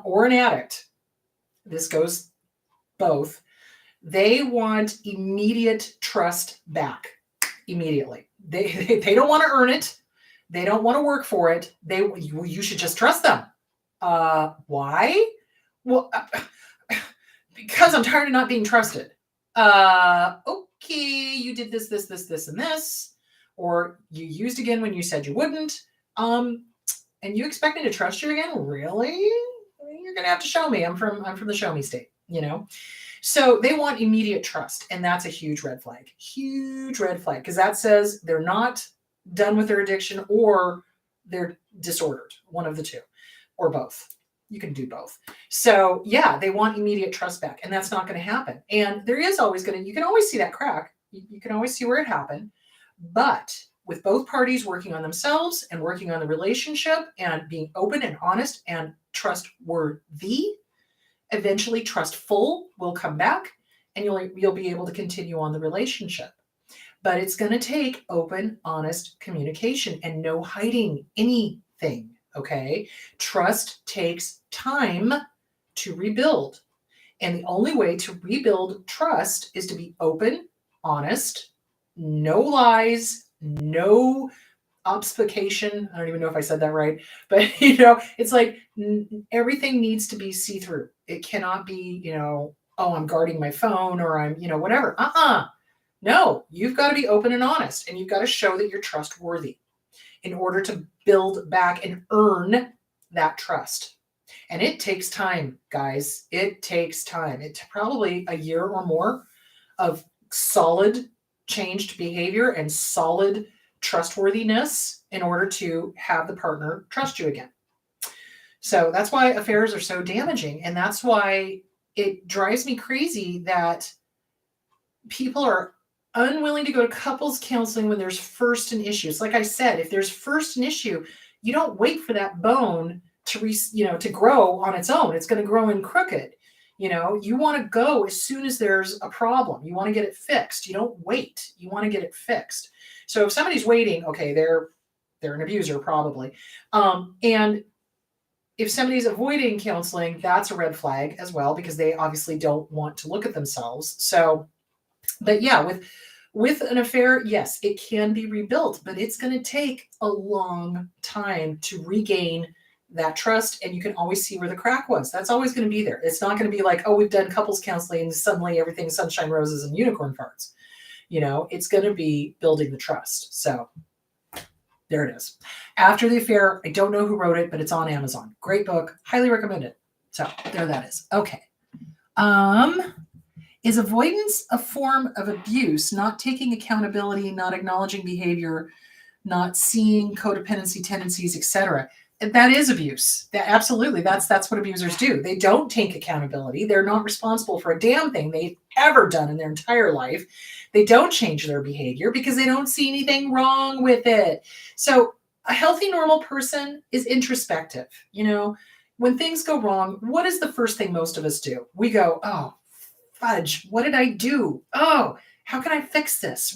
or an addict, this goes both, they want immediate trust back immediately. They don't want to earn it. They don't want to work for it. You should just trust them. Why? Well, because I'm tired of not being trusted. Okay, you did this, and this, or you used again when you said you wouldn't. And you expect me to trust you again? Really? You're gonna have to show me. I'm from the show me state, So they want immediate trust, and that's a huge red flag. Huge red flag, because that says they're not done with their addiction or they're disordered, one of the two, or both. You can do both. So yeah, they want immediate trust back, and that's not going to happen. And there is always you can always see that crack. You can always see where it happened. But with both parties working on themselves and working on the relationship and being open and honest and trustworthy, eventually trustful will come back. and you'll be able to continue on the relationship. But it's going to take open, honest communication and no hiding anything. Okay. Trust takes time to rebuild. And the only way to rebuild trust is to be open, honest, no lies, no obfuscation. I don't even know if I said that right, but it's like everything needs to be see-through. It cannot be, oh, I'm guarding my phone or I'm, whatever. No, you've got to be open and honest, and you've got to show that you're trustworthy in order to build back and earn that trust. And it takes time, guys. It takes time. It's probably a year or more of solid changed behavior and solid trustworthiness in order to have the partner trust you again. So that's why affairs are so damaging. And that's why it drives me crazy that people are unwilling to go to couples counseling when there's first an issue. It's like I said, if there's first an issue, you don't wait for that bone to grow on its own. It's going to grow in crooked. You want to go as soon as there's a problem. You want to get it fixed. You don't wait. You want to get it fixed. So if somebody's waiting, okay, they're an abuser probably. And if somebody's avoiding counseling, that's a red flag as well, because they obviously don't want to look at themselves. So, but yeah, with an affair, yes, it can be rebuilt, but it's going to take a long time to regain that trust. And you can always see where the crack was. That's always going to be there. It's not going to be like, oh, we've done couples counseling and suddenly everything's sunshine, roses, and unicorn farts. It's going to be building the trust. So there it is. After the Affair. I don't know who wrote it, but it's on Amazon. Great book. Highly recommend it. So there that is. Okay. Is avoidance a form of abuse? Not taking accountability, not acknowledging behavior, not seeing codependency tendencies, etc. That is abuse. Absolutely. That's what abusers do. They don't take accountability. They're not responsible for a damn thing they've ever done in their entire life. They don't change their behavior because they don't see anything wrong with it. So a healthy, normal person is introspective. When things go wrong, what is the first thing most of us do? We go, oh, fudge, what did I do? Oh, how can I fix this?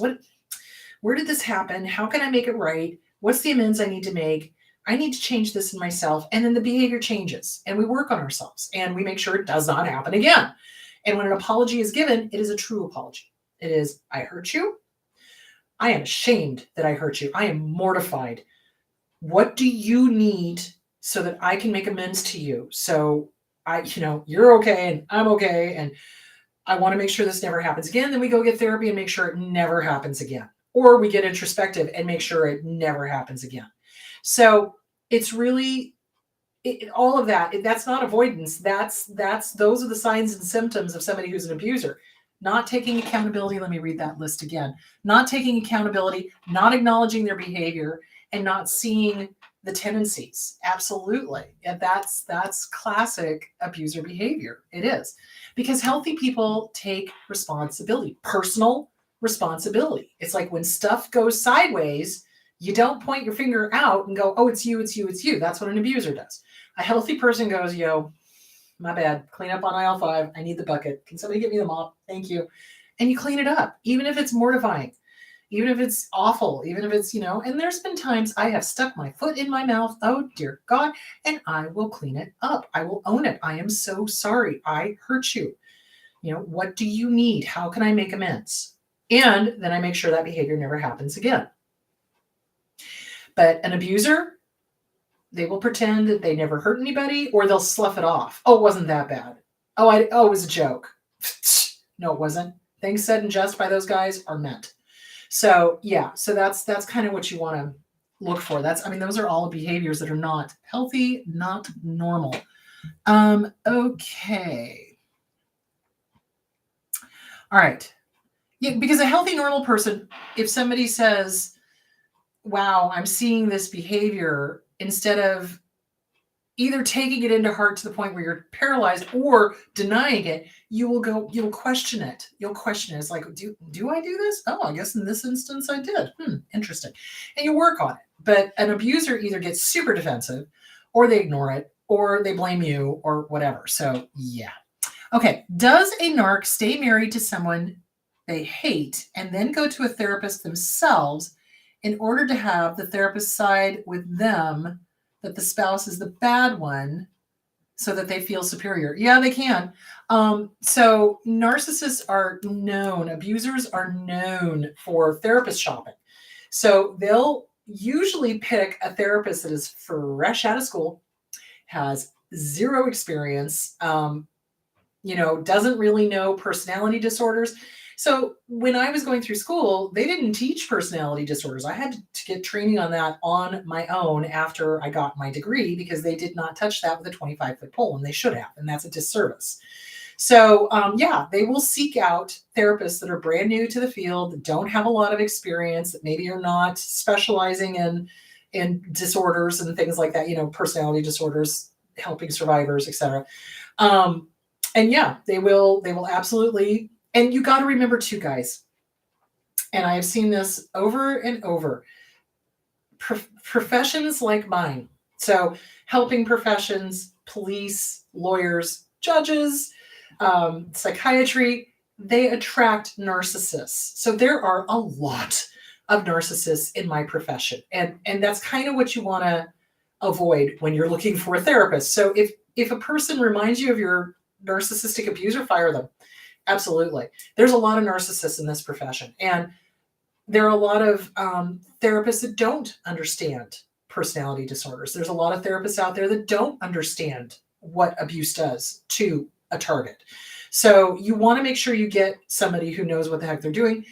Where did this happen? How can I make it right? What's the amends I need to make? I need to change this in myself. And then the behavior changes and we work on ourselves and we make sure it does not happen again. And when an apology is given, it is a true apology. It is, I hurt you. I am ashamed that I hurt you. I am mortified. What do you need so that I can make amends to you? So you're okay and I'm okay. And I want to make sure this never happens again. Then we go get therapy and make sure it never happens again. Or we get introspective and make sure it never happens again. So it's really all of that. That's not avoidance. Those are the signs and symptoms of somebody who's an abuser. Not taking accountability. Let me read that list again. Not taking accountability, not acknowledging their behavior, and not seeing the tendencies. Absolutely. And that's classic abuser behavior. It is. Because healthy people take responsibility, personal responsibility. It's like when stuff goes sideways, you don't point your finger out and go, oh, it's you, it's you, it's you. That's what an abuser does. A healthy person goes, yo, my bad. Clean up on aisle 5. I need the bucket. Can somebody get me the mop? Thank you. And you clean it up, even if it's mortifying, even if it's awful, even if it's, and there's been times I have stuck my foot in my mouth. Oh, dear God. And I will clean it up. I will own it. I am so sorry. I hurt you. What do you need? How can I make amends? And then I make sure that behavior never happens again. But an abuser, they will pretend that they never hurt anybody, or they'll slough it off. Oh, it wasn't that bad. Oh, it was a joke. No, it wasn't. Things said in jest by those guys are meant. So yeah, so that's kind of what you want to look for. Those are all behaviors that are not healthy, not normal. Okay. All right. Yeah, because a healthy, normal person, if somebody says, wow, I'm seeing this behavior, instead of either taking it into heart to the point where you're paralyzed or denying it, you'll question it. You'll question it. It's like, do I do this? Oh, I guess in this instance I did. Interesting. And you work on it. But an abuser either gets super defensive or they ignore it or they blame you or whatever. So yeah. Okay. Does a narc stay married to someone they hate and then go to a therapist themselves in order to have the therapist side with them that the spouse is the bad one so that they feel superior? Yeah, they can. So narcissists are known, abusers are known for therapist shopping. So they'll usually pick a therapist that is fresh out of school, has zero experience, doesn't really know personality disorders. So when I was going through school, they didn't teach personality disorders. I had to get training on that on my own after I got my degree because they did not touch that with a 25-foot pole, and they should have, and that's a disservice. So, yeah, they will seek out therapists that are brand new to the field, that don't have a lot of experience, that maybe are not specializing in disorders and things like that, personality disorders, helping survivors, etc. Um, and yeah, they will absolutely. And you got to remember too, guys, and I have seen this over and over. Professions like mine, so helping professions, police, lawyers, judges, psychiatry, they attract narcissists. So there are a lot of narcissists in my profession, and that's kind of what you want to avoid when you're looking for a therapist. So if a person reminds you of your narcissistic abuser, fire them. Absolutely. There's a lot of narcissists in this profession, and there are a lot of therapists that don't understand personality disorders. There's a lot of therapists out there that don't understand what abuse does to a target. So you want to make sure you get somebody who knows what the heck they're doing.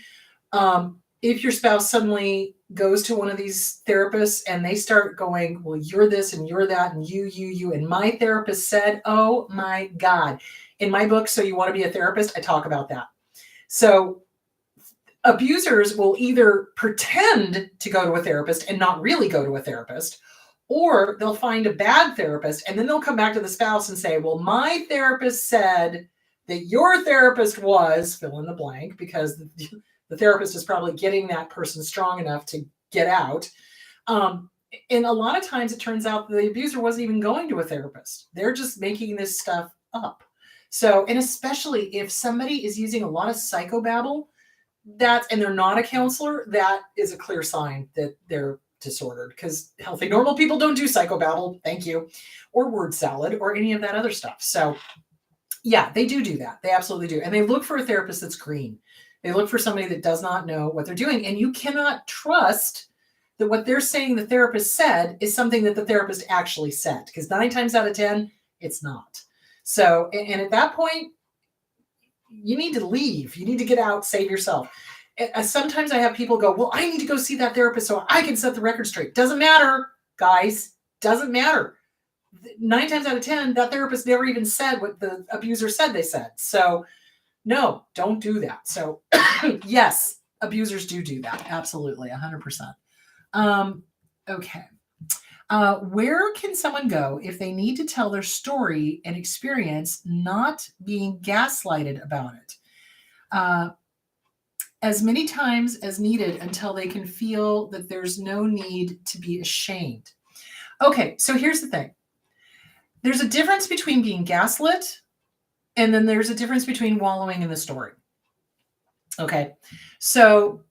If your spouse suddenly goes to one of these therapists and they start going, well, you're this and you're that, and you, and my therapist said, oh my God. In my book, So You Want to Be a Therapist, I talk about that. So abusers will either pretend to go to a therapist and not really go to a therapist, or they'll find a bad therapist and then they'll come back to the spouse and say, well, my therapist said that your therapist was fill in the blank, because the therapist is probably getting that person strong enough to get out. And a lot of times it turns out the abuser wasn't even going to a therapist. They're just making this stuff up. So, and especially if somebody is using a lot of psychobabble, and they're not a counselor, that is a clear sign that they're disordered, because healthy, normal people don't do psychobabble, thank you, or word salad, or any of that other stuff. So yeah, they do that. They absolutely do. And they look for a therapist that's green. They look for somebody that does not know what they're doing. And you cannot trust that what they're saying the therapist said is something that the therapist actually said, because 9 times out of 10, it's not. So, and at that point, you need to leave. You need to get out, save yourself. Sometimes I have people go, well, I need to go see that therapist so I can set the record straight. Doesn't matter, guys. Doesn't matter. 9 times out of 10, that therapist never even said what the abuser said they said. So no, don't do that. So yes, abusers do that. Absolutely, 100%. Okay. Where can someone go if they need to tell their story and experience not being gaslighted about it? As many times as needed until they can feel that there's no need to be ashamed. Okay, so here's the thing. There's a difference between being gaslit, and then there's a difference between wallowing in the story. Okay, so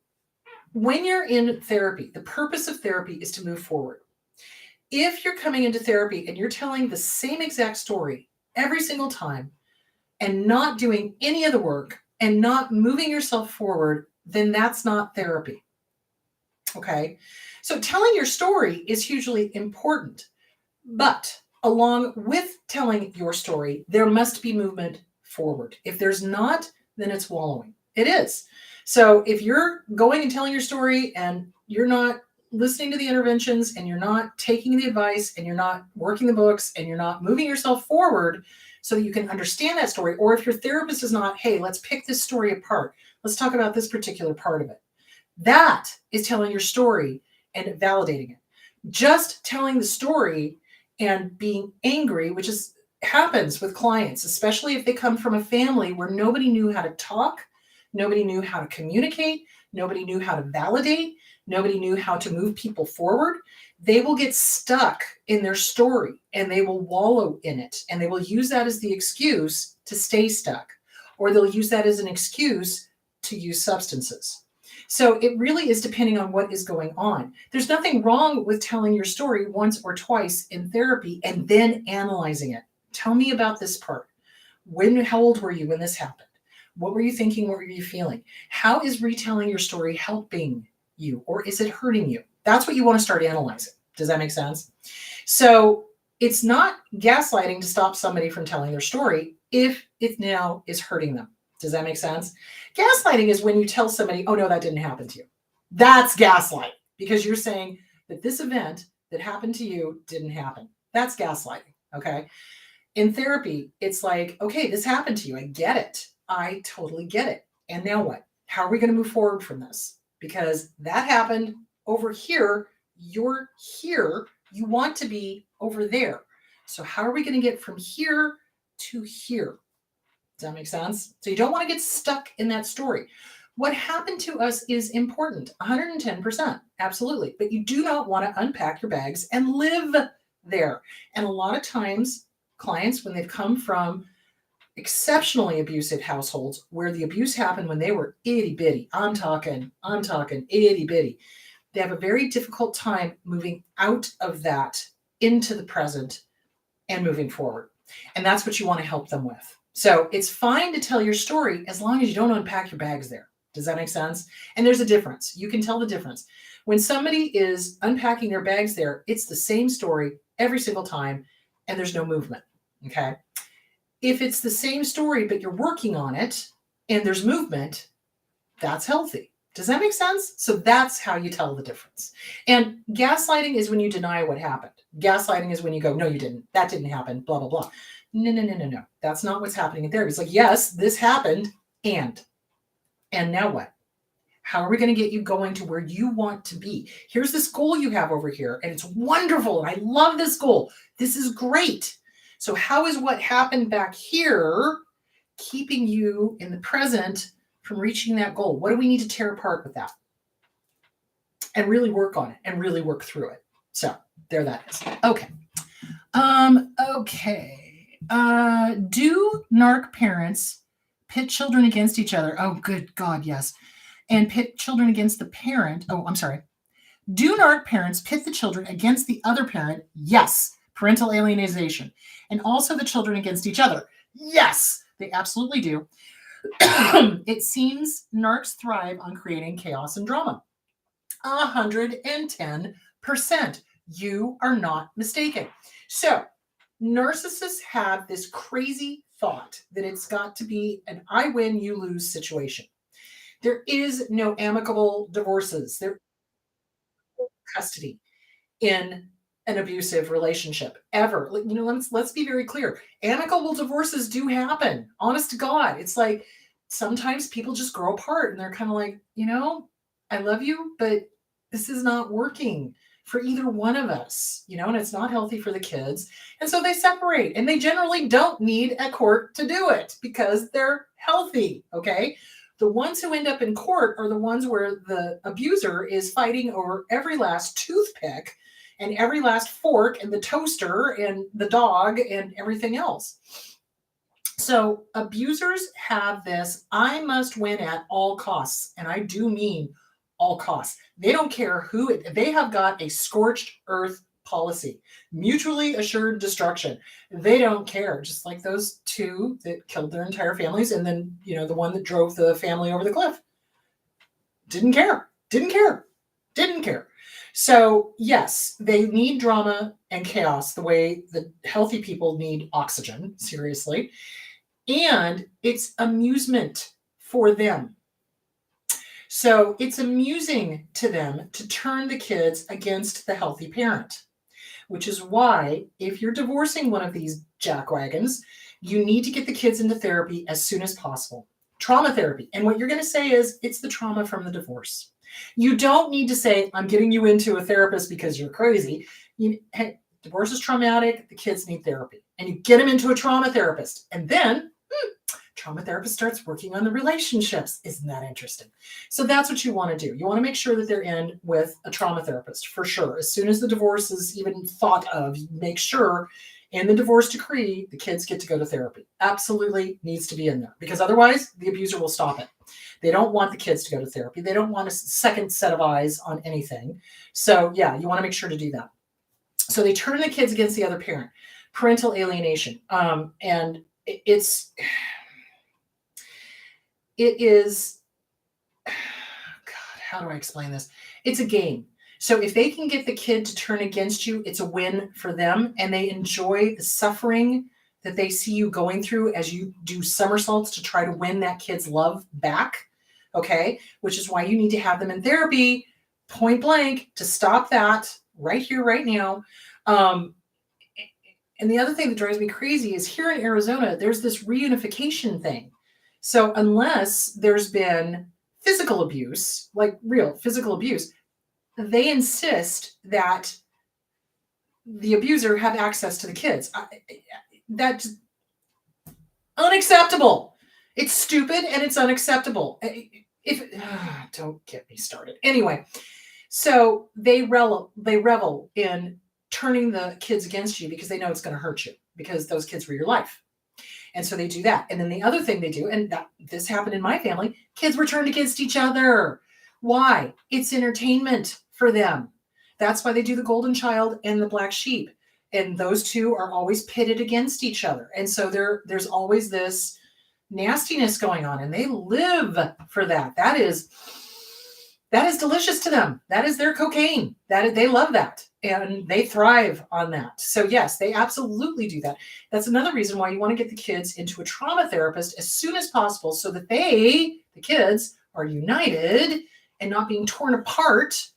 when you're in therapy, the purpose of therapy is to move forward. If you're coming into therapy and you're telling the same exact story every single time and not doing any of the work and not moving yourself forward, then that's not therapy. Okay, so telling your story is hugely important, but along with telling your story, there must be movement forward. If there's not, then it's wallowing. It is. So if you're going and telling your story and you're not listening to the interventions and you're not taking the advice and you're not working the books and you're not moving yourself forward so that you can understand that story, or if your therapist is not, hey, let's pick this story apart. Let's talk about this particular part of it. That is telling your story and validating it. Just telling the story and being angry, which happens with clients, especially if they come from a family where nobody knew how to talk, nobody knew how to communicate, nobody knew how to validate, nobody knew how to move people forward. They will get stuck in their story and they will wallow in it, and they will use that as the excuse to stay stuck, or they'll use that as an excuse to use substances. So it really is depending on what is going on. There's nothing wrong with telling your story once or twice in therapy and then analyzing it. Tell me about this part. How old were you when this happened? What were you thinking? What were you feeling? How is retelling your story helping you, or is it hurting you? That's what you want to start analyzing. Does that make sense? So it's not gaslighting to stop somebody from telling their story if it now is hurting them. Does that make sense? Gaslighting is when you tell somebody, oh no, that didn't happen to you. That's gaslighting, because you're saying that this event that happened to you didn't happen. That's gaslighting, okay? In therapy, it's like, okay, this happened to you. I get it. I totally get it. And now what? How are we going to move forward from this? Because that happened over here. You're here. You want to be over there. So how are we going to get from here to here? Does that make sense? So you don't want to get stuck in that story. What happened to us is important, 110%, absolutely. But you do not want to unpack your bags and live there. And a lot of times, clients, when they've come from exceptionally abusive households where the abuse happened when they were itty bitty, I'm talking itty bitty, they have a very difficult time moving out of that into the present and moving forward. And that's what you want to help them with. So it's fine to tell your story as long as you don't unpack your bags there. Does that make sense? And there's a difference. You can tell the difference. When somebody is unpacking their bags there, it's the same story every single time, and there's no movement. Okay. If it's the same story, but you're working on it and there's movement, that's healthy. Does that make sense? So that's how you tell the difference. And gaslighting is when you deny what happened. Gaslighting is when you go, no, you didn't. That didn't happen, blah, blah, blah. No. That's not what's happening in therapy. It's like, yes, this happened. And now what? How are we going to get you going to where you want to be? Here's this goal you have over here, and it's wonderful. And I love this goal. This is great. So how is what happened back here keeping you in the present from reaching that goal? What do we need to tear apart with that? And really work on it and really work through it. So there that is. Okay. Do narc parents pit children against each other? Oh, good God, yes. And pit children against the parent. Oh, I'm sorry. Do narc parents pit the children against the other parent? Yes. Parental alienation. And also the children against each other. Yes, they absolutely do. It seems narcs thrive on creating chaos and drama. 110%. You are not mistaken. So narcissists have this crazy thought that it's got to be an I win, you lose situation. There is no amicable divorces. There is no custody in an abusive relationship ever. Let's be very clear. Amicable divorces do happen. Honest to God. It's like sometimes people just grow apart and they're kind of like, I love you, but this is not working for either one of us, and it's not healthy for the kids. And so they separate, and they generally don't need a court to do it because they're healthy. Okay. The ones who end up in court are the ones where the abuser is fighting over every last toothpick and every last fork and the toaster and the dog and everything else. So abusers have this, I must win at all costs. And I do mean all costs. They don't care they have got a scorched earth policy, mutually assured destruction. They don't care. Just like those two that killed their entire families. And then, the one that drove the family over the cliff. Didn't care. So yes, they need drama and chaos the way the healthy people need oxygen, seriously. And it's amusement for them. So it's amusing to them to turn the kids against the healthy parent, which is why if you're divorcing one of these jackwagons, you need to get the kids into therapy as soon as possible. Trauma therapy. And what you're going to say is it's the trauma from the divorce. You don't need to say, I'm getting you into a therapist because you're crazy. Hey, divorce is traumatic. The kids need therapy. And you get them into a trauma therapist. And then trauma therapist starts working on the relationships. Isn't that interesting? So that's what you want to do. You want to make sure that they're in with a trauma therapist for sure. As soon as the divorce is even thought of, make sure in the divorce decree, the kids get to go to therapy. Absolutely needs to be in there, because otherwise the abuser will stop it. They don't want the kids to go to therapy. They don't want a second set of eyes on anything. So yeah, you want to make sure to do that. So they turn the kids against the other parent, parental alienation. And it is, God, how do I explain this? It's a game. So if they can get the kid to turn against you, it's a win for them, and they enjoy the suffering that they see you going through as you do somersaults to try to win that kid's love back. Okay. Which is why you need to have them in therapy, point blank, to stop that right here, right now. And the other thing that drives me crazy is here in Arizona, there's this reunification thing. So unless there's been physical abuse, like real physical abuse, they insist that the abuser have access to the kids. That's unacceptable. It's stupid and it's unacceptable. Don't get me started. Anyway, so they revel in turning the kids against you because they know it's going to hurt you, because those kids were your life. And so they do that. And then the other thing they do, and this happened in my family, kids were turned against each other. Why? It's entertainment for them. That's why they do the golden child and the black sheep. And those two are always pitted against each other. And so there's always this nastiness going on, and they live for that. That is delicious to them. That is their cocaine. They love that, and they thrive on that. So yes, they absolutely do that. That's another reason why you want to get the kids into a trauma therapist as soon as possible, so that the kids, are united and not being torn apart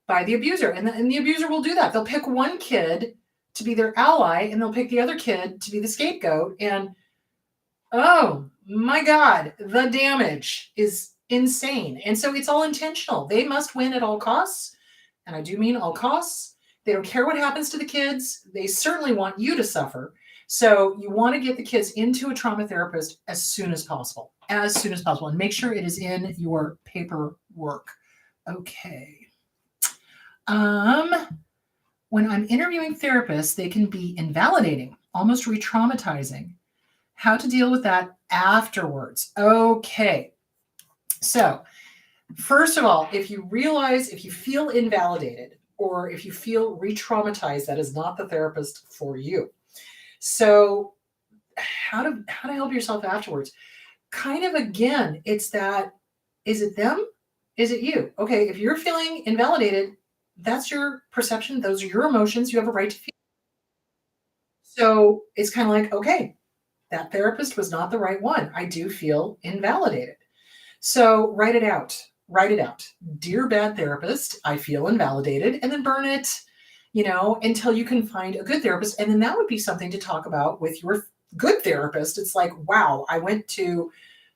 by the abuser. And the abuser will do that. They'll pick one kid to be their ally, and they'll pick the other kid to be the scapegoat. And oh my God, the damage is insane. And so it's all intentional. They must win at all costs. And I do mean all costs. They don't care what happens to the kids. They certainly want you to suffer. So you want to get the kids into a trauma therapist as soon as possible, and make sure it is in your paperwork. Okay. When I'm interviewing therapists, they can be invalidating, almost re-traumatizing. How to deal with that afterwards. Okay. So first of all, if you feel invalidated or if you feel re-traumatized, that is not the therapist for you. So how to help yourself afterwards? Kind of, again, it's that, is it them? Is it you? Okay. If you're feeling invalidated, that's your perception. Those are your emotions. You have a right to feel. So it's kind of like, okay, that therapist was not the right one. I do feel invalidated. So write it out. Dear bad therapist, I feel invalidated, and then burn it, until you can find a good therapist. And then that would be something to talk about with your good therapist. It's like, wow, I went to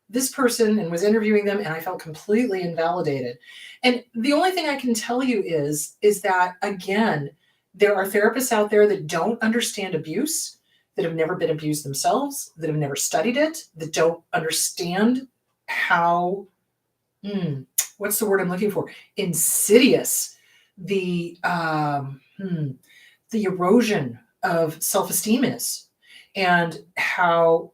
this person and was interviewing them, and I felt completely invalidated. And the only thing I can tell you is that, again, there are therapists out there that don't understand abuse, that have never been abused themselves, that have never studied it, that don't understand how, what's the word I'm looking for? Insidious the erosion of self-esteem is, and how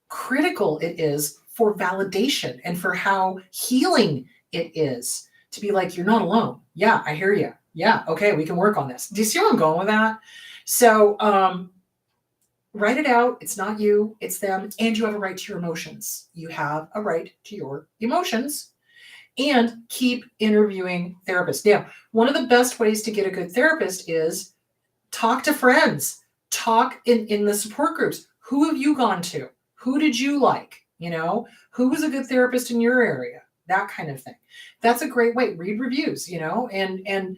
critical it is for validation, and for how healing it is to be like, you're not alone. Yeah, I hear you. Yeah, okay, we can work on this. Do you see where I'm going with that? So write it out. It's not you, it's them. And you have a right to your emotions. You have a right to your emotions. And keep interviewing therapists. Now, one of the best ways to get a good therapist is talk to friends. Talk in the support groups. Who have you gone to? Who did you like? Who was a good therapist in your area? That kind of thing. That's a great way. Read reviews, and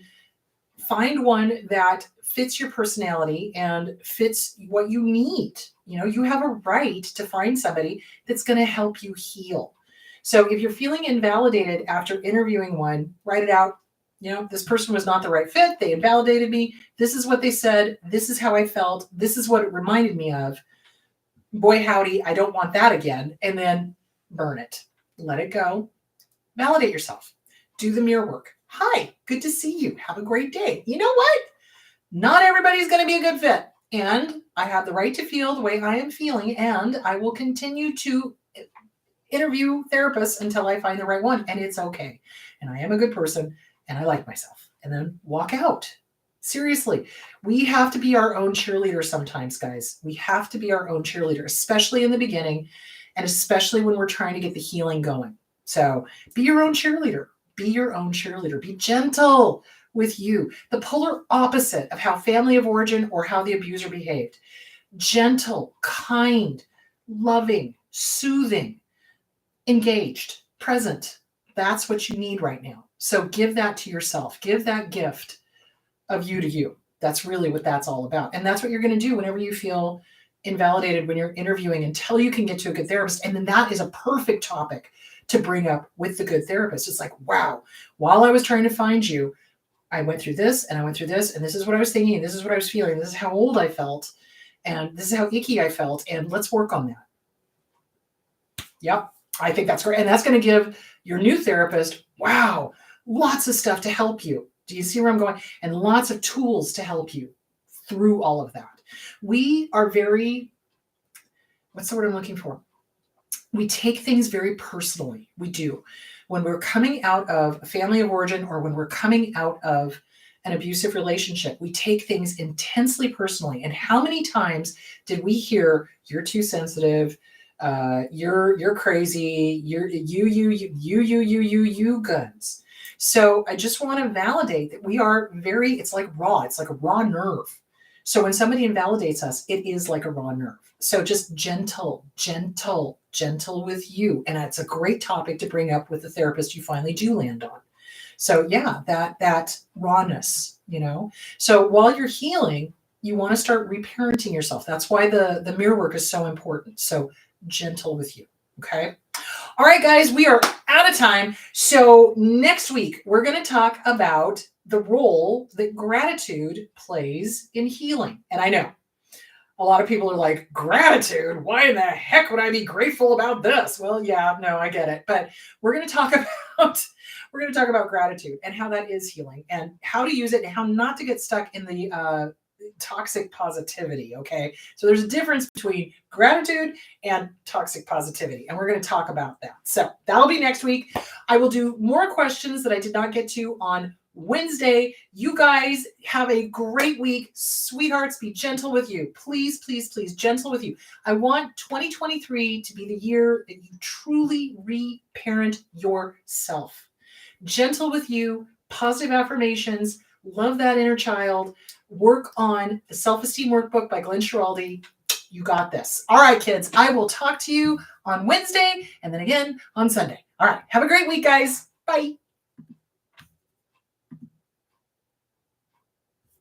find one that fits your personality and fits what you need. You have a right to find somebody that's going to help you heal. So if you're feeling invalidated after interviewing one, write it out. This person was not the right fit. They invalidated me. This is what they said. This is how I felt. This is what it reminded me of. Boy, howdy, I don't want that again. And then burn it. Let it go. Validate yourself. Do the mirror work. Hi, good to see you. Have a great day. You know what? Not everybody's going to be a good fit. and I have the right to feel the way I am feeling, and I will continue to interview therapists until I find the right one, and it's okay. And I am a good person, and I like myself. And then walk out. Seriously, we have to be our own cheerleader sometimes, guys. We have to be our own cheerleader, especially in the beginning, and especially when we're trying to get the healing going. So be your own cheerleader. Be your own cheerleader. Be gentle with you. The polar opposite of how family of origin or how the abuser behaved. Gentle, kind, loving, soothing, engaged, present. That's what you need right now. So give that to yourself. Give that gift of you to you. That's really what that's all about. And that's what you're going to do whenever you feel invalidated when you're interviewing until you can get to a good therapist. And then that is a perfect topic to bring up with the good therapist. It's like, wow, while I was trying to find you, I went through this and I went through this, and this is what I was thinking, and this is what I was feeling. This is how old I felt, and this is how icky I felt, and let's work on that. Yep, I think that's great. And that's going to give your new therapist, wow, lots of stuff to help you. Do you see where I'm going? And lots of tools to help you through all of that. We are very, what's the word I'm looking for? We take things very personally. We do. When we're coming out of a family of origin or when we're coming out of an abusive relationship, we take things intensely personally. And how many times did we hear, you're too sensitive, you're crazy, you guns. So I just want to validate that we are very, it's like raw. It's like a raw nerve. So when somebody invalidates us, it is like a raw nerve. So just gentle with you. And it's a great topic to bring up with the therapist you finally do land on. So yeah, that rawness, So while you're healing, you want to start reparenting yourself. That's why the mirror work is so important. So gentle with you. Okay. All right, guys, we are out of time. So next week, we're going to talk about the role that gratitude plays in healing. And I know a lot of people are like, gratitude? Why in the heck would I be grateful about this? Well, yeah, no, I get it. But we're going to talk about gratitude and how that is healing and how to use it and how not to get stuck in the toxic positivity. Okay. So there's a difference between gratitude and toxic positivity. And we're going to talk about that. So that'll be next week. I will do more questions that I did not get to on Wednesday. You guys have a great week. Sweethearts, be gentle with you. Please, please, please, gentle with you. I want 2023 to be the year that you truly reparent yourself. Gentle with you, positive affirmations, love that inner child. Work on the Self-Esteem Workbook by Glenn Schiraldi. You got this. All right, kids. I will talk to you on Wednesday and then again on Sunday. All right. Have a great week, guys. Bye.